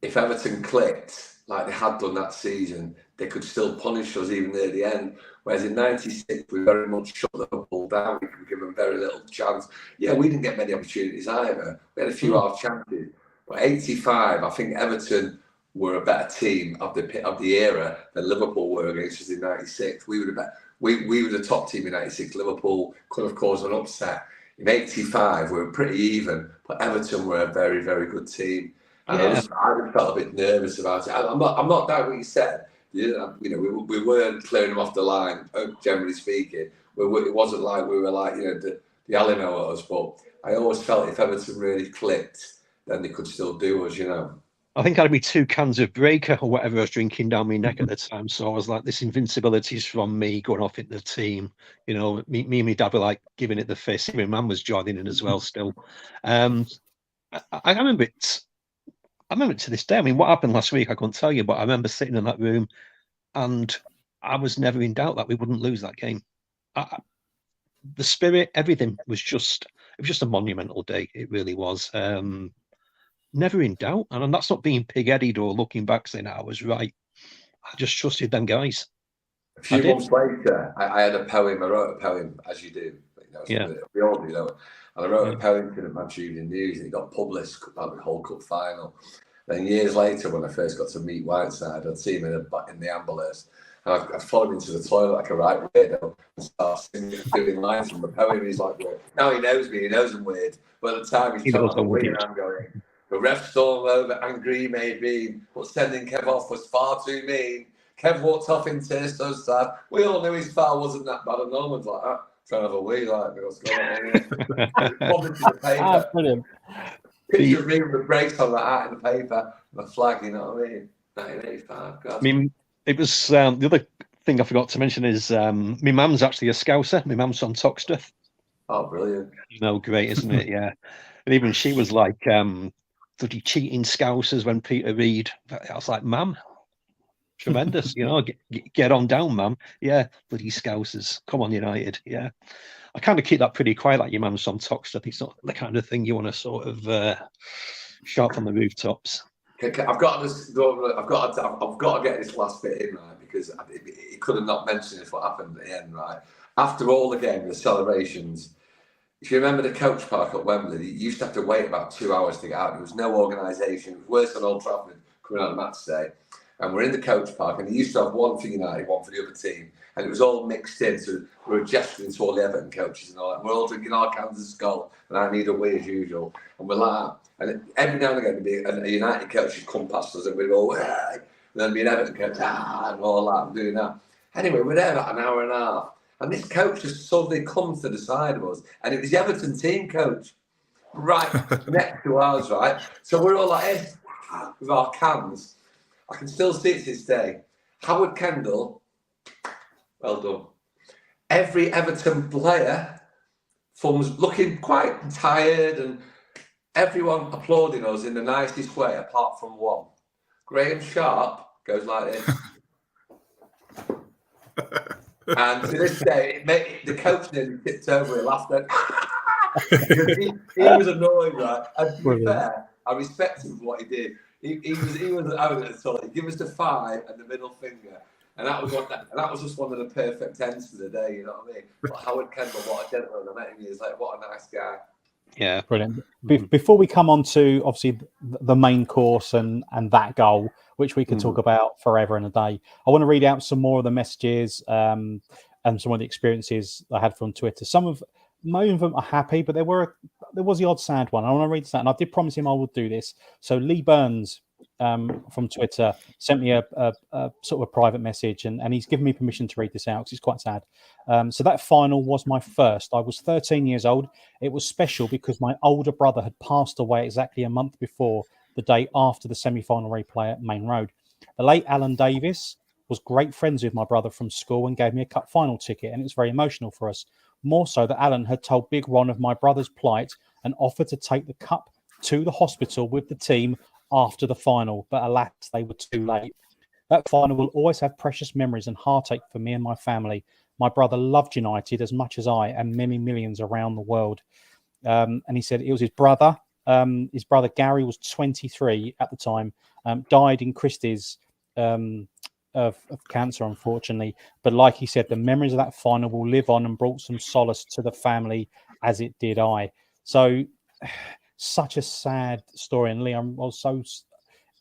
if Everton clicked like they had done that season, they could still punish us even near the end. Whereas in 96, we very much shut Liverpool down. We could give them very little chance. Yeah, we didn't get many opportunities either. We had a few half chances. But 85, I think Everton were a better team of the era than Liverpool were against us in 96. We were the top team in 96. Liverpool could have caused an upset. In 85, we were pretty even, but Everton were a very, very good team. And I just felt a bit nervous about it. I'm not doubting what you said. We weren't clearing them off the line, generally speaking. It wasn't like we were like, the Alamo at us, but I always felt if Everton really clicked, then they could still do us, I think I had me 2 cans of Breaker or whatever I was drinking down my neck at the time. So I was like, this invincibility is from me going off into the team. Me and my dad were like giving it the fist. My mum was joining in as well still. I remember it. I remember it to this day. I mean, what happened last week, I couldn't tell you, but I remember sitting in that room and I was never in doubt that we wouldn't lose that game. The spirit, everything was just a monumental day. It really was. Never in doubt, and that's not being pig-headed or looking back saying I was right. I just trusted them guys. A few months later, I had a poem. I wrote a poem, as you do. We all do, and I wrote a poem to the Manchester Evening News, and it got published about the whole cup final. Then years later, when I first got to meet Whiteside, I'd see him in the ambulance, and I'd follow him into the toilet like a right weirdo and start singing, doing lines from the poem. He's like, now he knows me, he knows I'm weird. But at the time, he's trying to win, and I'm going, the ref stormed over, angry maybe, but sending Kev off was far too mean. Kev walked off in tears, so sad. We all knew his foul wasn't that bad, and no one's like that. Trying to have a wee, like, what's going on here? Published in the paper. Brilliant. Picture of me with the brakes on that hat in the paper, and the flag, you know what I mean? 1985. God. I mean, it was the other thing I forgot to mention is my mum's actually a Scouser. My mum's from Toxteth. Oh, brilliant. Great, isn't it? Yeah. And even she was like, bloody cheating Scousers when Peter Reid. I was like, Mum, tremendous, get on down, Mum. Yeah, bloody Scousers. Come on, United. Yeah. I kind of keep that pretty quiet, like your mum's from Toxteth. It's not the kind of thing you want to sort of shout from the rooftops. I've got to get this last bit in, right, because he could have not mentioned this, what happened at the end, right? After all the game, the celebrations, if you remember the coach park at Wembley, you used to have to wait about 2 hours to get out. There was no organisation. It was worse than Old Trafford coming out of match day. And we're in the coach park, and they used to have one for United, one for the other team. And it was all mixed in. So we were gesturing to all the Everton coaches and all that. And we're all drinking our cans of Skull, and I need a wee as usual. And we're like that. And every now and again, there'd be a United coach who'd come past us, and we'd go, hey! And then there'd be an Everton coach, and all that, and doing that. Anyway, we're there about an hour and a half. And this coach just suddenly comes to the side of us, and it was the Everton team coach, right next to ours, right? So we're all like this with our cans. I can still see it to this day. Howard Kendall, well done. Every Everton player was looking quite tired, and everyone applauding us in the nicest way, apart from one. Graham Sharp goes like this. And to this day, the coach nearly tipped over and laughed at he was annoyed, right? And to be fair, I respect him for what he did. He was having it at all. He gave us the 5 and the middle finger. And that was just one of the perfect ends to the day, you know what I mean? But Howard Kendall, what a gentleman. I met him, he was like, what a nice guy. Yeah. Brilliant. Before we come on to, obviously, the main course and that goal, which we could talk about forever and a day, I want to read out some more of the messages and some of the experiences I had from Twitter. Most of them are happy, but there was the odd sad one. I want to read that, and I did promise him I would do this. So Lee Burns from Twitter sent me a sort of a private message, and he's given me permission to read this out because it's quite sad. So that final was my first. I was 13 years old. It was special because my older brother had passed away exactly a month before the day after the semi-final replay at Main Road. The late Alan Davis was great friends with my brother from school and gave me a cup final ticket, and it was very emotional for us. More so that Alan had told Big Ron of my brother's plight and offered to take the cup to the hospital with the team after the final, but alas, they were too late. That final will always have precious memories and heartache for me and my family. My brother loved United as much as I and many millions around the world. And he said it was his brother. His brother Gary was 23 at the time, died in Christie's of cancer, unfortunately. But like he said, the memories of that final will live on and brought some solace to the family as it did I. So such a sad story. And Liam was so,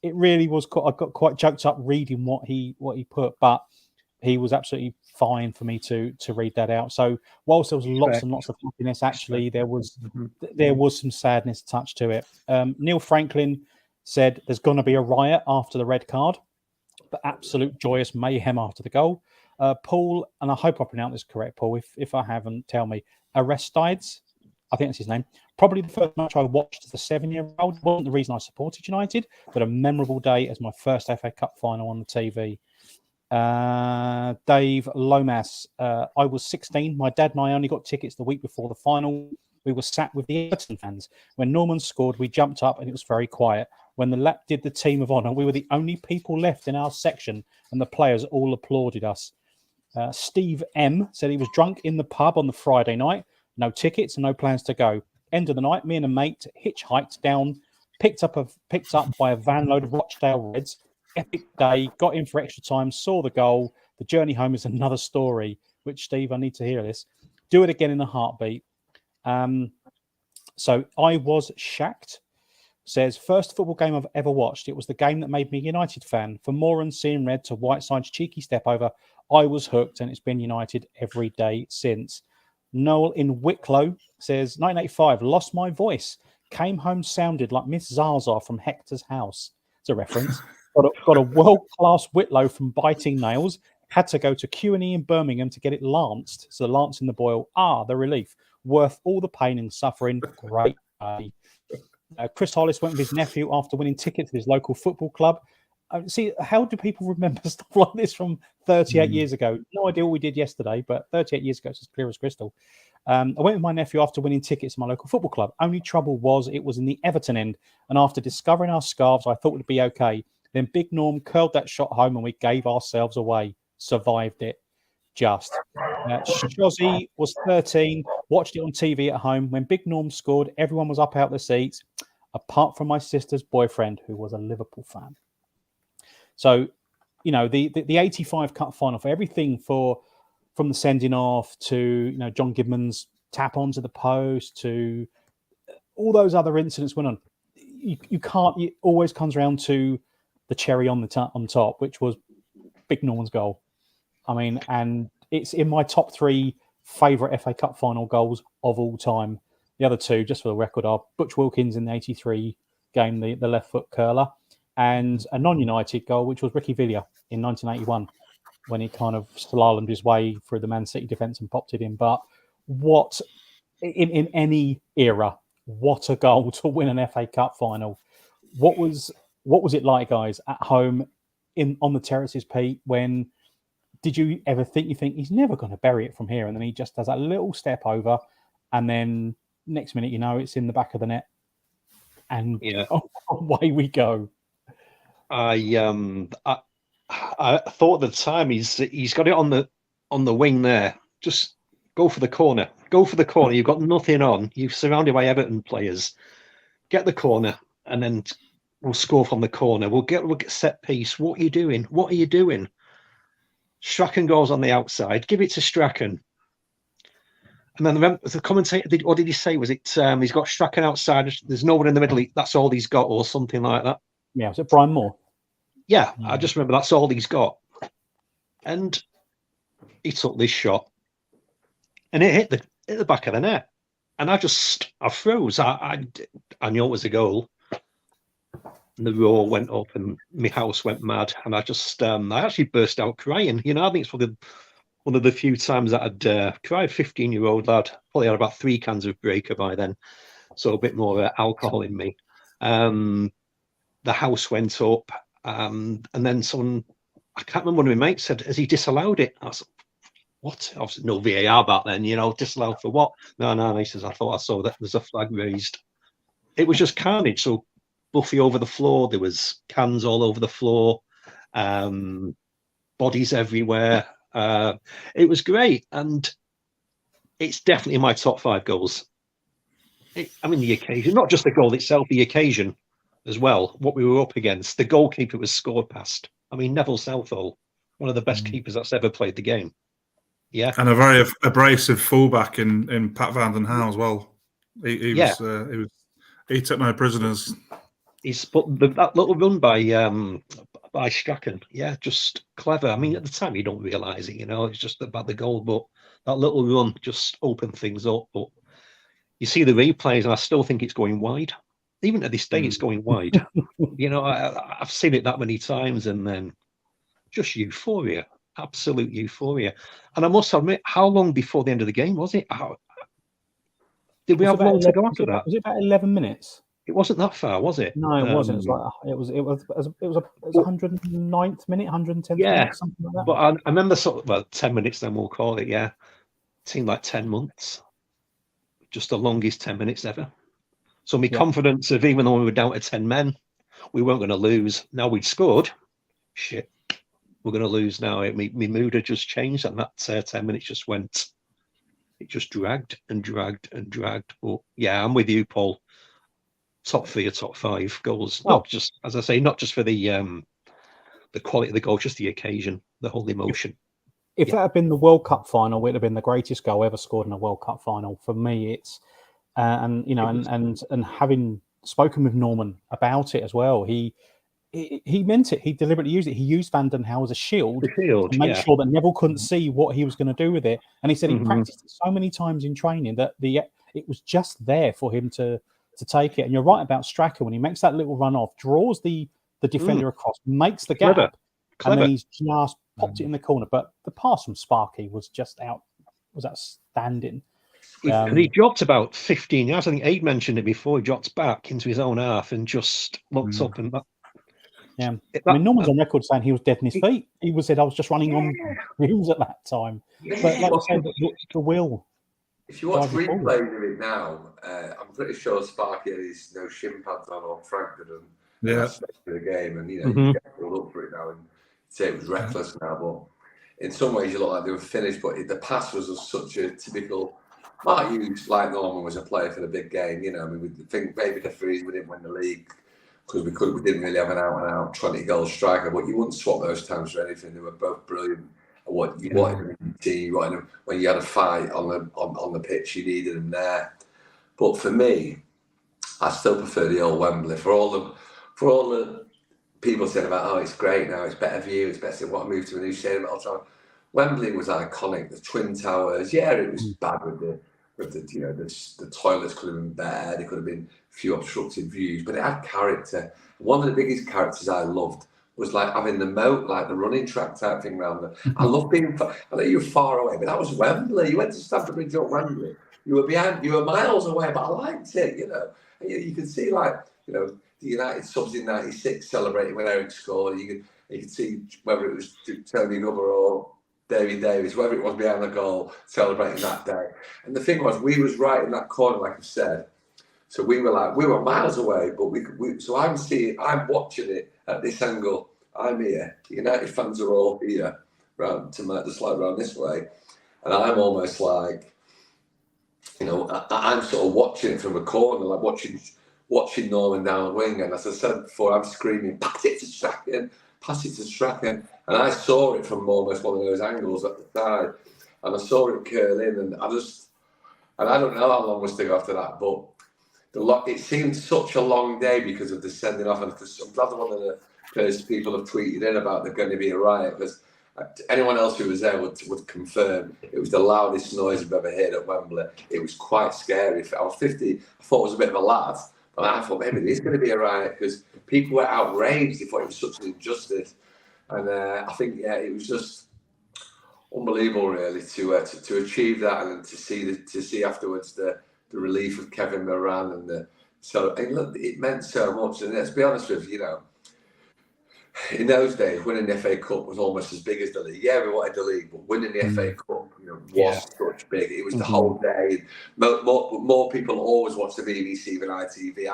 it really was, I got quite choked up reading what he put, but he was absolutely fine for me to read that out. So whilst there was lots and lots of happiness, actually there was some sadness attached to it. Neil Franklin said there's going to be a riot after the red card, but absolute joyous mayhem after the goal. Paul, and I hope I pronounced this correct, Paul, if I haven't, tell me. Aristides, I think that's his name. Probably the first match I watched as a 7-year-old. Wasn't the reason I supported United, but a memorable day as my first FA Cup final on the TV. Dave Lomas, I was 16. My dad and I only got tickets the week before the final. We were sat with the Everton fans. When Norman scored, we jumped up and it was very quiet. When the lap did the team of honour, we were the only people left in our section and the players all applauded us. Steve M said he was drunk in the pub on the Friday night. No tickets and no plans to go. End of the night, me and a mate hitchhiked down, picked up by a van load of Rochdale Reds. Epic day, got in for extra time, saw the goal. The journey home is another story, which, Steve, I need to hear this. Do it again in a heartbeat. So I was shacked. Says, first football game I've ever watched. It was the game that made me a United fan. From Moran seeing red to Whiteside's cheeky step over, I was hooked, and it's been United every day since. Noel in Wicklow says, 1985, lost my voice. Came home sounded like Miss Zaza from Hector's House. It's a reference. Got a world-class Whitlow from Biting Nails. Had to go to Q&E in Birmingham to get it lanced. So the lance in the boil. The relief. Worth all the pain and suffering. Great day. Chris Hollis went with his nephew after winning tickets to his local football club. See, how do people remember stuff like this from 38 years ago? No idea what we did yesterday, but 38 years ago, it's as clear as crystal. I went with my nephew after winning tickets to my local football club. Only trouble was it was in the Everton end, and after discovering our scarves, I thought it would be okay. Then Big Norm curled that shot home, and we gave ourselves away. Survived it. Just. Shozzy was 13, watched it on TV at home. When Big Norm scored, everyone was up out the seats, apart from my sister's boyfriend, who was a Liverpool fan. So, you know, the 85 cup final, for everything from the sending off to, you know, John Gidman's tap onto the post to all those other incidents went on. You can't. It always comes around to the cherry on the on top, which was Big Norman's goal. I mean, and it's in my top 3 favourite FA Cup final goals of all time. The other 2, just for the record, are Butch Wilkins in the '83 game, the left foot curler, and a non-United goal, which was Ricky Villa in 1981, when he kind of slalomed his way through the Man City defence and popped it in. But what, in any era, what a goal to win an FA Cup final. What was it like, guys, at home on the terraces, Pete, when did you ever think he's never going to bury it from here? And then he just does that little step over, and then next minute, it's in the back of the net, and away we go. I thought at the time he's got it on the wing there. Just go for the corner. Go for the corner. You've got nothing on. You're surrounded by Everton players. Get the corner, and then we'll score from the corner. We'll get set piece. What are you doing? What are you doing? Strachan goes on the outside. Give it to Strachan. And then the commentator, what did he say? Was it he's got Strachan outside? There's no one in the middle. That's all he's got, or something like that. Yeah, was it Brian Moore? Yeah, I just remember that's all he's got. And he took this shot, and it hit the back of the net. And I froze. I knew it was a goal. And the roar went up, and my house went mad. And I actually burst out crying. I think it's probably one of the few times that I'd cried. 15-year-old lad, probably had about 3 cans of Breaker by then, so a bit more alcohol in me. The house went up, and then someone, I can't remember, one of my mates said, "Has he disallowed it?" I was like, "What?" Obviously, no VAR back then, disallowed for what? No. He says, "I thought I saw that there's a flag raised." It was just carnage. So Buffy over the floor, there was cans all over the floor, bodies everywhere. It was great, and it's definitely in my top 5 goals. The occasion, not just the goal itself, the occasion as well, what we were up against. The goalkeeper was scored past. Neville Southall, one of the best keepers that's ever played the game. Yeah, and a very abrasive fullback in Pat Van Den Hauwe as well. He took no prisoners. He's put that little run by Strachan. Yeah, just clever. At the time you don't realise it, it's just about the goal, but that little run just opened things up. But you see the replays, and I still think it's going wide. Even at this day, it's going wide. I've seen it that many times, and then just euphoria, absolute euphoria. And I must admit, how long before the end of the game was it? Did we have long to go after that? Was it about 11 minutes? It wasn't that far, was it? No, it wasn't. It was a 109th minute, 110th minute, something like that. But I remember 10 minutes. Then we'll call it. Yeah, it seemed like 10 months. Just the longest 10 minutes ever. So my confidence of, even though we were down to 10 men, we weren't going to lose. Now we'd scored. Shit, we're going to lose now. My mood had just changed, and that 10 minutes just went. It just dragged and dragged and dragged. But yeah, I'm with you, Paul. Top 3 or top 5 goals. Not just, as I say, not just for the quality of the goal, just the occasion, the whole emotion. If that had been the World Cup final, it would have been the greatest goal ever scored in a World Cup final. For me, it's and having spoken with Norman about it as well, he meant it. He deliberately used it. He used Van Den Hauwe as a shield to make sure that Neville couldn't see what he was going to do with it. And he said he practiced it so many times in training that it was just there for him to take it. And you're right about Strachan, when he makes that little run off, draws the defender across, makes the gap, Clever. and then he's just popped it in the corner. But the pass from Sparky was just outstanding. He dropped about 15 yards. I think Aid mentioned it before. He dropped back into his own half and just looked up and Norman's on record saying he was dead in his feet. He said, "I was just running on wheels at that time." But like I said, the will. If you watch replays of it now, I'm pretty sure Sparky had his no shin pads on, or Frank didn't. Yeah. For the game, and you get pulled up for it now and say it was reckless now. But in some ways, you look like they were finished. But the pass was such a typical. Mark Hughes, like Norman, was a player for the big game. We think maybe the reason we didn't win the league because we didn't really have an out-and-out 20-goal striker. But you wouldn't swap those times for anything. They were both brilliant. what you wanted them to see, when you had a fight on the pitch, you needed them there. But for me, I still prefer the old Wembley for all the people saying about, oh, it's great now, it's better view, it's better. What I moved to a new stadium all the time. Wembley was iconic. The Twin Towers, yeah, it was bad with the toilets could have been better. There could have been a few obstructed views, but it had character. One of the biggest characters I loved was like having the moat, like the running track type thing around there. I love being. I know you were far away, but that was Wembley. You went to Stamford Bridge or Wembley. You were miles away, but I liked it. And you could see the United subs in '96 celebrating when Eric scored. You could see whether it was Tony Nubber or Davy Davies, whoever it was behind the goal, celebrating that day. And the thing was, we was right in that corner, like I said. So we were miles away, but so I'm watching it at this angle. I'm here. The United fans are all here, just like round this way, and I'm almost like, I'm sort of watching it from a corner, like watching Norman down the wing. And as I said before, I'm screaming, pass it to Strachan. And I saw it from almost one of those angles at the side, and I saw it curl in, and I don't know how long was to go after that, but it seemed such a long day because of the sending off, and I'm glad one of the first people have tweeted in about there's going to be a riot, because anyone else who was there would confirm it was the loudest noise I've ever heard at Wembley. It was quite scary. I was 50, I thought it was a bit of a laugh, but I thought maybe there's going to be a riot because people were outraged. They thought it was such an injustice. And I think, it was just unbelievable, really, to achieve that, and to see afterwards the relief of Kevin Moran, and it meant so much. And let's be honest with you, in those days, winning the FA Cup was almost as big as the league. Yeah, we wanted the league, but winning the FA Cup, was such big. It was the whole day. More people always watch the BBC than ITV.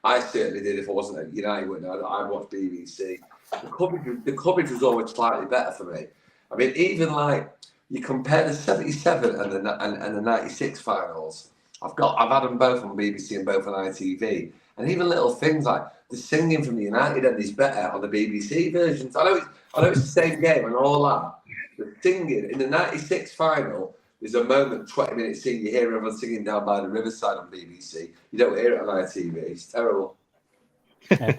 I certainly did. If I wasn't at United, I'd watch BBC. The coverage was always slightly better for me. I mean, even like you compare the '77 and the '96 finals. I've had them both on BBC and both on ITV, and even little things like the singing from the United end is better on the BBC versions. I know it's the same game and all that. The singing in the '96 final, there's a moment, 20 minutes in, you hear everyone singing down by the riverside on BBC. You don't hear it on ITV. It's terrible. Yeah,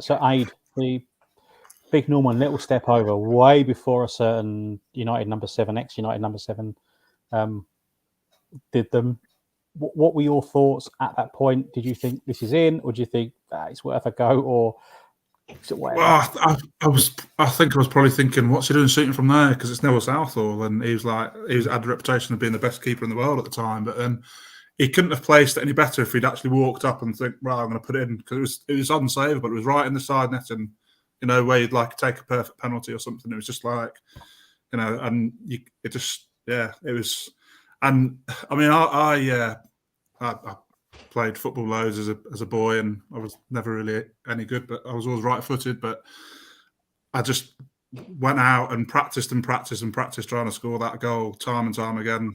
so Aid, the big Norman little step over way before a certain United number 7, ex-United number 7 did them. What were your thoughts at that point? Did you think this is in, or do you think it's worth a go, or is it whatever? Well, I think I was probably thinking, what's he doing shooting from there? Because it's Neville Southall, and he had the reputation of being the best keeper in the world at the time. But then he couldn't have placed it any better if he'd actually walked up and think, right, I'm going to put it in, because it was unsavable. It was right in the side net, and where you'd like take a perfect penalty or something. It was just like, and it was. And I mean, I played football loads as a boy, and I was never really any good, but I was always right-footed. But I just went out and practiced trying to score that goal time and time again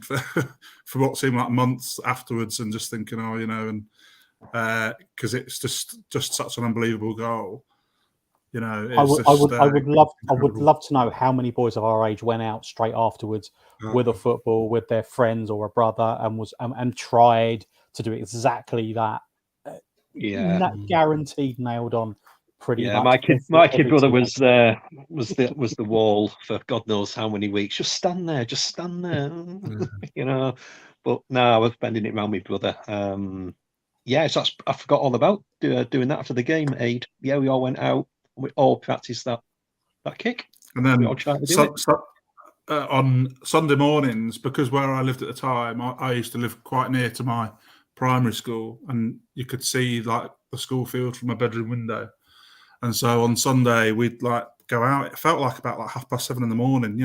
for what seemed like months afterwards, and just thinking, because it's just such an unbelievable goal. I would love to know how many boys of our age went out straight afterwards with a football, with their friends or a brother, and tried to do exactly that. Guaranteed nailed on. Pretty much. My kid brother was the wall for God knows how many weeks. Just stand there. But no, I was bending it around my brother. So I forgot all about doing that after the game. Aid. Yeah, we all went out. We all practiced that kick, and then on Sunday mornings, because where I lived at the time, I used to live quite near to my primary school, and you could see like the school field from my bedroom window. And so on Sunday we'd like go out. It felt like about 7:30 in the morning.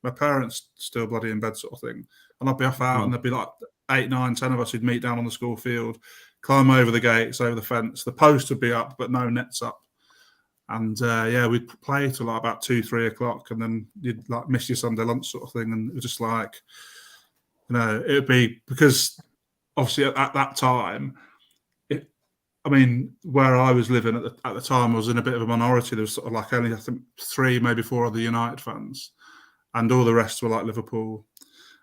My parents still bloody in bed, sort of thing, and I'd be off out, and there'd be like 8, 9, 10 of us who'd meet down on the school field, climb over the gates, over the fence. The post would be up, but no nets up. And we'd play till like about 2, 3 o'clock, and then you'd like miss your Sunday lunch sort of thing. And it was just like, it would be, because obviously at that time, where I was living at the time, I was in a bit of a minority. There was sort of like only, I think, 3, maybe 4 other United fans. and all the rest were like Liverpool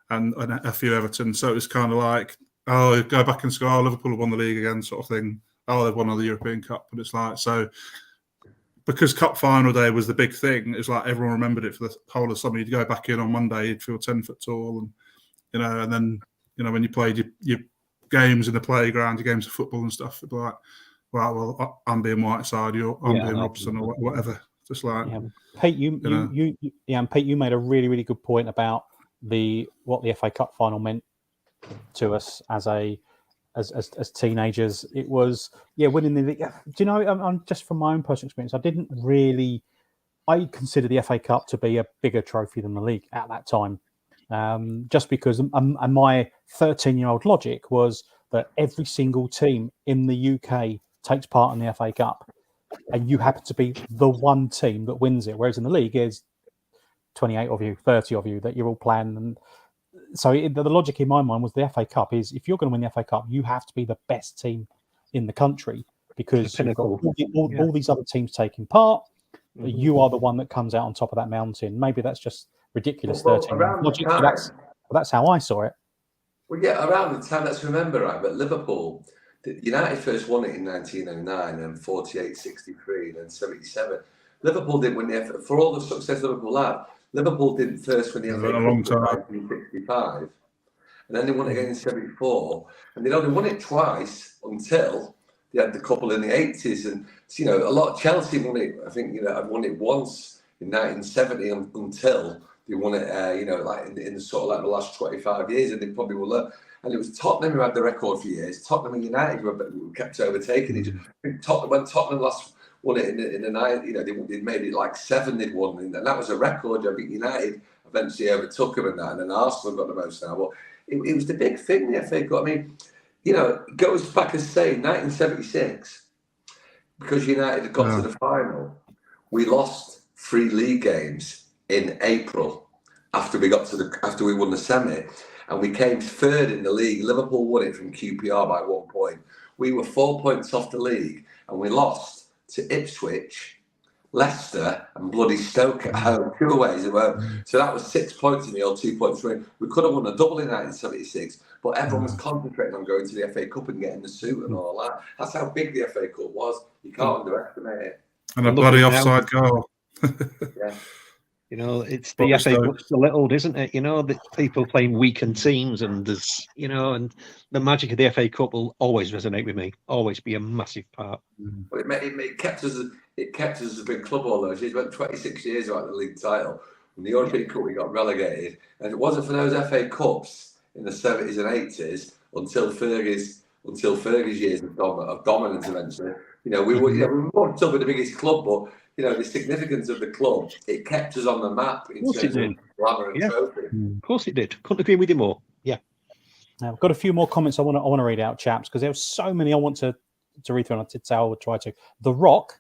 and a few Everton. So it was kind of like, oh, go back and score, Liverpool have won the league again, sort of thing. Oh, they've won the European Cup. But it's like, so because Cup final day was the big thing, it was like everyone remembered it for the whole of summer. You'd go back in on Monday, you'd feel 10 foot tall, and and then when you played your games in the playground, your games of football and stuff, it'd be like, well, I'm being Whiteside, I'm being Robson, or whatever. Just like Pete, and Pete, you made a really, really good point about what the FA Cup final meant to us as teenagers. It was winning the league. Do you know? I'm just from my own personal experience. I consider the FA Cup to be a bigger trophy than the league at that time, just because and my 13-year-old logic was that every single team in the UK takes part in the FA Cup, and you happen to be the one team that wins it. Whereas in the league, there's 28 of you, 30 of you that you're all playing. And so the logic in my mind was the FA Cup is, if you're going to win the FA Cup, you have to be the best team in the country, because you've got all these other teams taking part. But you are the one that comes out on top of that mountain. Maybe that's just ridiculous 13 logic, but that's how I saw it. Well, yeah, around the time, let's remember, right, but Liverpool, United first won it in 1909 and 48, 63, and then 77. Liverpool didn't win the FA, for all the success Liverpool had, Liverpool didn't first win the FA Cup in 1965. And then they won it again in 74. And they'd only won it twice until they had the couple in the 80s. And, a lot of Chelsea won it, I think, I'd won it once in 1970 until they won it, like in the sort of like the last 25 years, and they probably will learn. And it was Tottenham who had the record for years. Tottenham and United who kept overtaking each other. I think when Tottenham last won it in the night, they made it like 7 they'd won, and that was a record. I think United eventually overtook them and that, and then Arsenal got the most now. But it was the big thing, the FA Cup. I mean, it goes back as say 1976, because United had got to the final. We lost 3 league games in April after we won the semi, and we came 3rd in the league. Liverpool won it from QPR by 1 point. We were 4 points off the league, and we lost to Ipswich, Leicester, and bloody Stoke at home, 2 aways at home. So that was 6 points in the old 2 points win. We could have won a double in 1976, but everyone was concentrating on going to the FA Cup and getting the suit and all that. That's how big the FA Cup was. You can't underestimate it. And a bloody offside goal. Yeah. It's the FA Cup's belittled, isn't it? The people playing weakened teams, and there's, and the magic of the FA Cup will always resonate with me. Always be a massive part. But it kept us as a big club all those years. We went 26 years without the league title. When the European Cup, we got relegated, and it wasn't for those FA Cups in the 70s and 80s until Fergie's years of dominance. Eventually, we were still be the biggest club, but. The significance of the club, it kept us on the map in terms of glamour and trophy. Of course it did. Couldn't agree with you more. Yeah. Now, I've got a few more comments I want to read out, chaps, because there were so many I want to read through, and I did say I would try to. The Rock,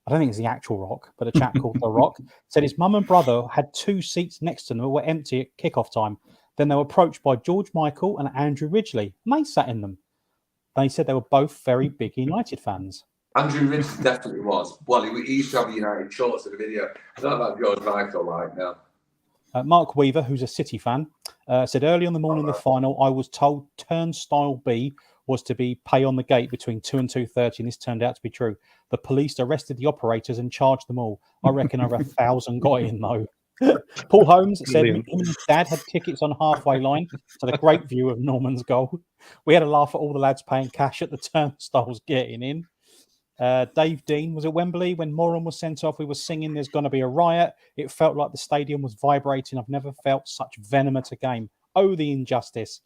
I don't think it's the actual Rock, but a chap called The Rock, said his mum and brother had 2 seats next to them that were empty at kickoff time. Then they were approached by George Michael and Andrew Ridgeley, and they sat in them. They said they were both very big United fans. Andrew Ridgeley definitely was. Well, he used to have the United shorts in the video. I don't know about George Michael right now. Mark Weaver, who's a City fan, said early on the morning of the final, I was told Turnstile B was to be pay on the gate between 2 and 2:30, and this turned out to be true. The police arrested the operators and charged them all. I reckon over 1,000 got in, though. Paul Holmes said him and his dad had tickets on halfway line to the great view of Norman's goal. We had a laugh at all the lads paying cash at the turnstiles getting in. Dave Dean was at Wembley when Moran was sent off. We were singing "There's Gonna Be a Riot." It felt like the stadium was vibrating. I've never felt such venom at a game. Oh, the injustice.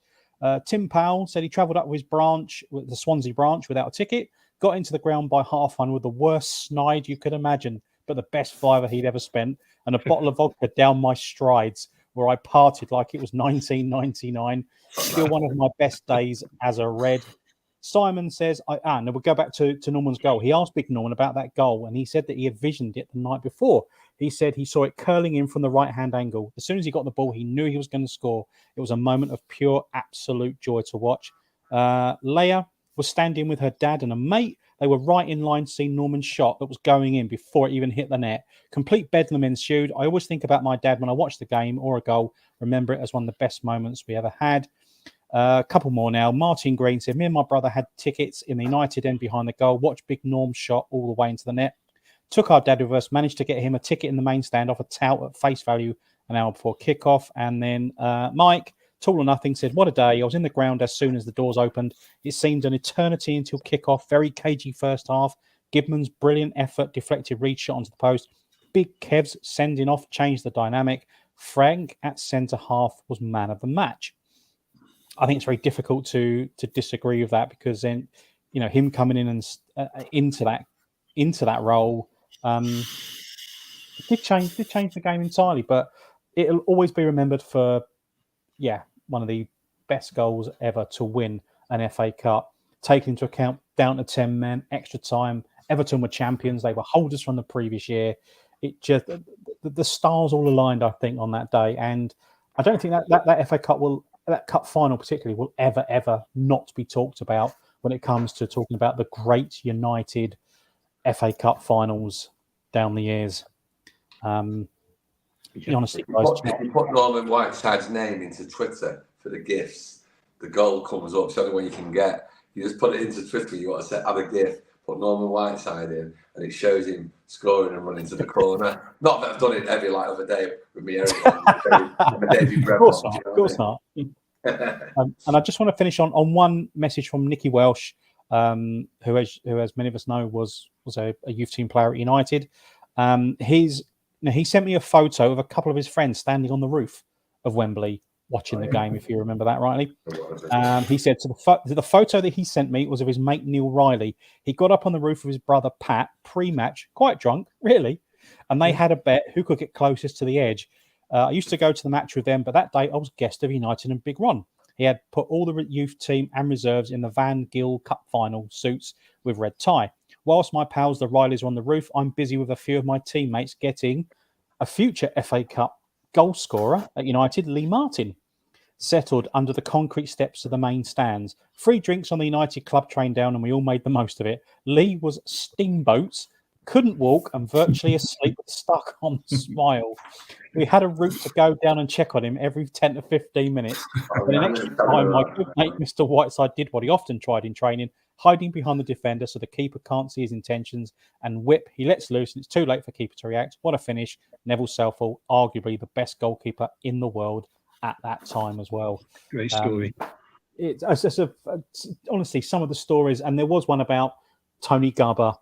Tim Powell said he travelled up with his branch, with the Swansea branch, without a ticket, got into the ground by half-1 with the worst snide you could imagine, but the best fiver he'd ever spent, and a bottle of vodka down my strides, where I parted like it was 1999. Still one of my best days as a Red. Simon says, and we'll go back to Norman's goal. He asked Big Norman about that goal, and he said that he had visioned it the night before. He said he saw it curling in from the right-hand angle. As soon as he got the ball, he knew he was going to score. It was a moment of pure, absolute joy to watch. Leia was standing with her dad and a mate. They were right in line to see Norman's shot that was going in before it even hit the net. Complete bedlam ensued. I always think about my dad when I watch the game or a goal. Remember it as one of the best moments we ever had. A couple more now. Martin Green said, me and my brother had tickets in the United end behind the goal. Watched Big Norm's shot all the way into the net. Took our dad with us. Managed to get him a ticket in the main stand off a tout at face value an hour before kickoff. And then Mike, Tall or Nothing, said, what a day. I was in the ground as soon as the doors opened. It seemed an eternity until kickoff. Very cagey first half. Gibman's brilliant effort, deflected Reed shot onto the post. Big Kev's sending off changed the dynamic. Frank at centre half was man of the match. I think it's very difficult to disagree with that, because then, you know, him coming in and into that role did change the game entirely. But it'll always be remembered for, one of the best goals ever to win an FA Cup. Taking into account down to 10 men, extra time. Everton were champions. They were holders from the previous year. It just the stars all aligned, I think, on that day. And I don't think that FA Cup that cup final particularly will ever not be talked about when it comes to talking about the great United FA Cup finals down the years. Honestly, if you put Norman Whiteside's name into Twitter for the GIFs, the goal comes up. It's the only one you can get. You just put it into Twitter. You want to add a GIF, put Norman Whiteside in, and it shows him scoring and running to the corner. Not that I've done it every other day with me. Of course not. And I just want to finish on one message from Nicky Welsh, who, as many of us know, was a youth team player at United. He sent me a photo of a couple of his friends standing on the roof of Wembley watching the game, if you remember that rightly. He said, the photo that he sent me was of his mate Neil Riley. He got up on the roof with his brother Pat pre-match, quite drunk, really, and they had a bet who could get closest to the edge. I used to go to the match with them, but that day I was guest of United and Big Ron. He had put all the youth team and reserves in the Van Gill Cup final suits with red tie. Whilst my pals, the Rileys, are on the roof, I'm busy with a few of my teammates getting a future FA Cup goal scorer at United, Lee Martin, settled under the concrete steps of the main stands. Free drinks on the United club train down, and we all made the most of it. Lee was steamboats, couldn't walk, and virtually asleep, stuck on smile. We had a route to go down and check on him every 10 to 15 minutes. In an extra time, my good mate, Mr. Whiteside, did what he often tried in training, hiding behind the defender so the keeper can't see his intentions, and whip, he lets loose, and it's too late for keeper to react. What a finish. Neville Southall, arguably the best goalkeeper in the world at that time as well. Great story. Honestly, some of the stories, and there was one about Tony Gubber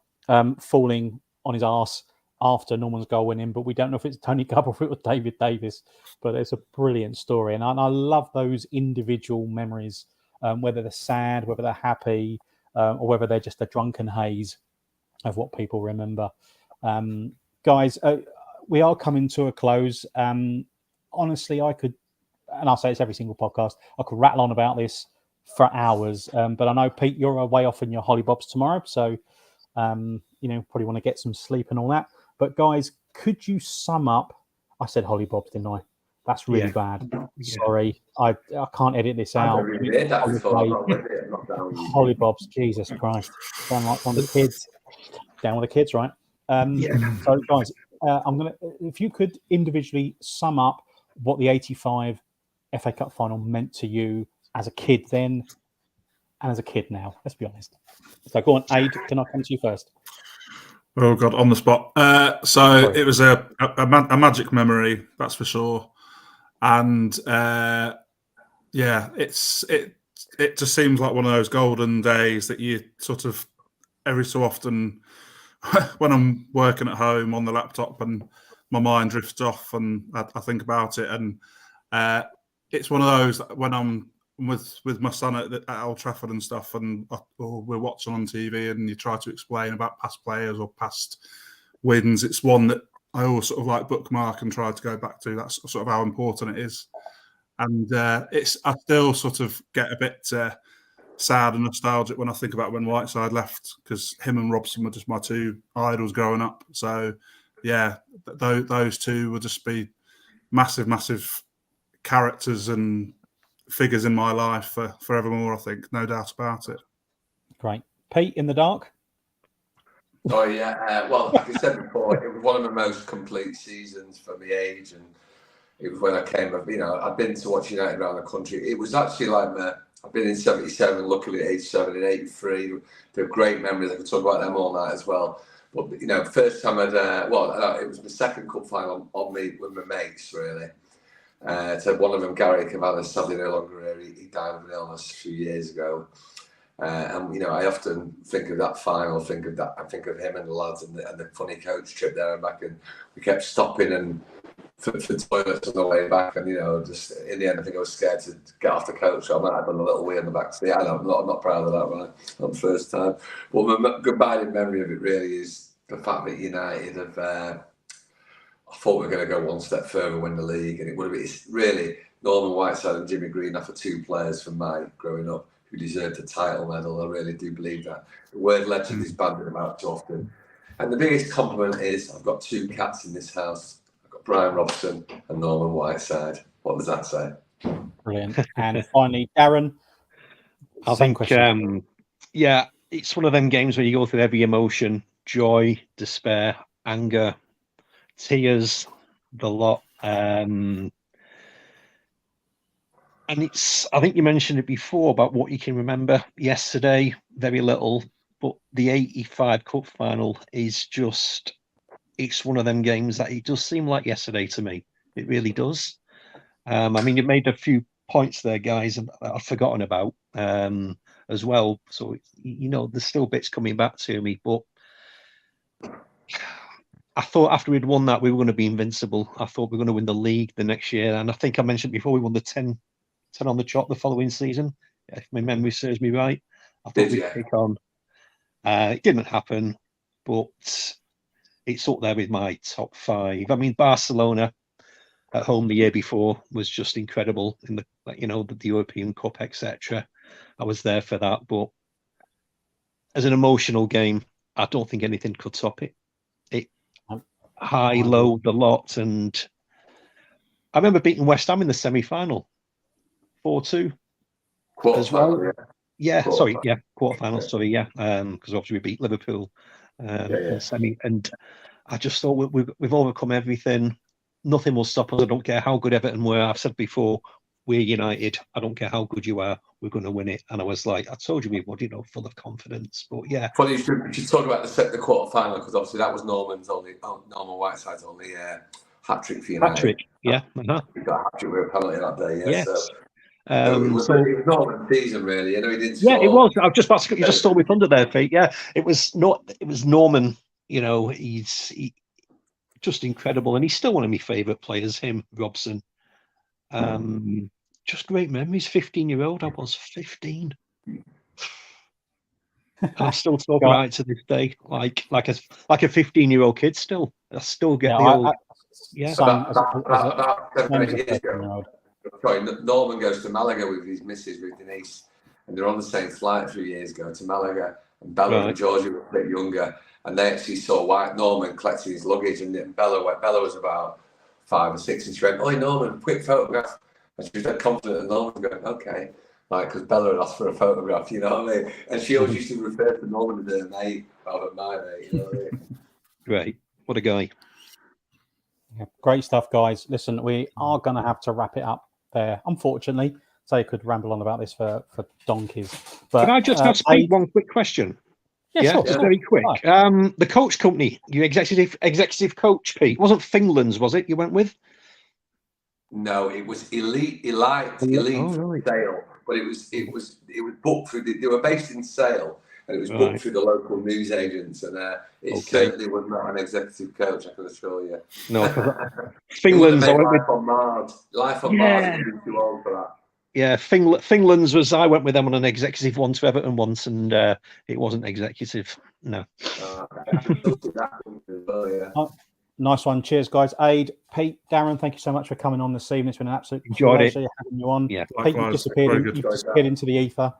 falling on his arse after Norman's goal winning, but we don't know if it's Tony Gubber or if it was David Davis. But it's a brilliant story, and I love those individual memories, whether they're sad, whether they're happy, or whether they're just a drunken haze of what people remember. Guys, we are coming to a close. Honestly, I could, and I'll say it's every single podcast, I could rattle on about this for hours. But I know, Pete, you're away off in your hollybobs tomorrow, so probably want to get some sleep and all that. But guys, could you sum up? I said hollybobs, didn't I? That's really bad. Yeah. Sorry, I can't edit this out. Hollybobs, Jesus Christ! Sound like one of the kids. Down with the kids, right? So, guys, I'm gonna. If you could individually sum up what the '85 FA Cup final meant to you as a kid then, and as a kid now. Let's be honest. So, go on, Aid. Can I come to you first? Oh God, on the spot. It was a magic memory, that's for sure. And it just seems like one of those golden days that you sort of every so often, when I'm working at home on the laptop and my mind drifts off and I think about it. And it's one of those when I'm with my son at Old Trafford and stuff, and we're watching on TV and you try to explain about past players or past wins. It's one that I always sort of like bookmark and try to go back to. That's sort of how important it is. And I still sort of get a bit sad and nostalgic when I think about when Whiteside left, because him and Robson were just my two idols growing up. So yeah, those two will just be massive, massive characters and figures in my life for forevermore, I think, no doubt about it. Great. Pete, in the dark? Oh yeah, well, like I said before, it was one of the most complete seasons for my age, and it was when I came up. I've been to watch United around the country. It was actually like I've been in '77, luckily at age 7 and '83. They're great memories. I could talk about them all night as well. But first time it was my second cup final on me with my mates really. So one of them, Gary Cavanagh, sadly no longer here. He died of an illness a few years ago. And I often think of that final, I think of him and the lads and the funny coach trip there and back, and we kept stopping and for toilets on the way back, and just in the end I think I was scared to get off the coach, so I might have done a little wee in the back seat. I'm not proud of that, right? Not the first time. But my goodbye memory of it really is the fact that United have I thought we were going to go one step further, win the league, and it would have been really Norman Whiteside and Jimmy Green are for two players from my growing up who deserved a title medal. I really do believe that. The word legend is banded about too often. And the biggest compliment is I've got two cats in this house. I've got Brian Robson and Norman Whiteside. What does that say? Brilliant. And finally, Darren. I think, it's one of them games where you go through every emotion: joy, despair, anger, tears, the lot. And I think you mentioned it before about what you can remember yesterday, very little, but the 85 Cup final is it's one of them games that it does seem like yesterday to me. It really does. You made a few points there, guys, that I've forgotten about as well. So, there's still bits coming back to me, but I thought after we'd won that, we were going to be invincible. I thought we were going to win the league the next year. And I think I mentioned before, we won the 10 on the trot the following season, if my memory serves me right. I thought we'd kick on. It didn't happen, but it's up there with my top 5. Barcelona at home the year before was just incredible in the European Cup, etc. I was there for that, but as an emotional game, I don't think anything could top it. High, low, the lot, and I remember beating West Ham in the semi-final. 4-2 as well. Quarterfinal. Sorry, because obviously we beat Liverpool in the semi, and I just thought we've overcome everything. Nothing will stop us. I don't care how good Everton were. I've said before, we're United. I don't care how good you are. We're going to win it. And I was like, I told you we would, full of confidence. But yeah, funny you should talk about the quarterfinal, because obviously that was Norman Whiteside's only hat trick for United. Hat trick, yeah. Uh-huh. We got a hat trick with a penalty that day. Yeah, yes. So it was Norman's season, really. He didn't score. Yeah, it was. I was just about to. You just stole me thunder there, Pete. Yeah, it was Norman. He's just incredible, and he's still one of my favourite players. Him, Robson. Just great memories. 15-year-old. I was 15. I'm still talking about it to this day, like a 15-year-old kid. Still, I still get the old. About 7 years ago. Sorry, Norman goes to Malaga with his missus, with Denise, and they're on the same flight a few years ago to Malaga. And Bella and Georgie were a bit younger, and they actually saw White Norman collecting his luggage, and Bella was about 5 or 6, and she went, "Oh, Norman, quick photograph." And she was that confident, and Norman going, "Okay," because Bella had asked for a photograph, you know what I mean? And she always used to refer to Norman as her mate rather than my mate, you know what I mean? Great, what a guy! Yeah, great stuff, guys. Listen, we are going to have to wrap it up there, unfortunately. So you could ramble on about this for donkeys. But can I just ask Pete one quick question? Yeah, sure, just very quick. The coach company, your executive coach, Pete, wasn't Fingland's, was it? You went with? No, it was Elite Sale, but it was booked through. They were based in Sale, and it was booked through the local news agents, and it certainly was not an executive coach, I can assure you. No, Fingland's. Life on Mars would be too old for that. Yeah, Fingland's was. I went with them on an executive one to Everton once, and it wasn't executive. No. Nice one. Cheers, guys. Aid, Pete, Darren, thank you so much for coming on this evening. It's been an absolute pleasure having you on. Yeah, Pete, you disappeared into the ether.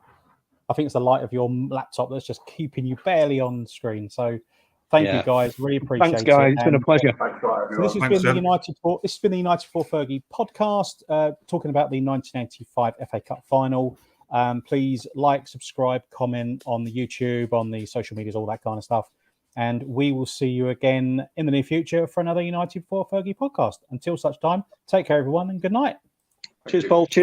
I think it's the light of your laptop that's just keeping you barely on screen. So thank you, guys. Really appreciate it. Thanks, guys. It's been a pleasure. So this has been the United for Fergie podcast, talking about the 1985 FA Cup final. Please like, subscribe, comment on the YouTube, on the social medias, all that kind of stuff. And we will see you again in the near future for another United Before Fergie podcast. Until such time, take care, everyone, and good night. Cheers, Paul. Cheers.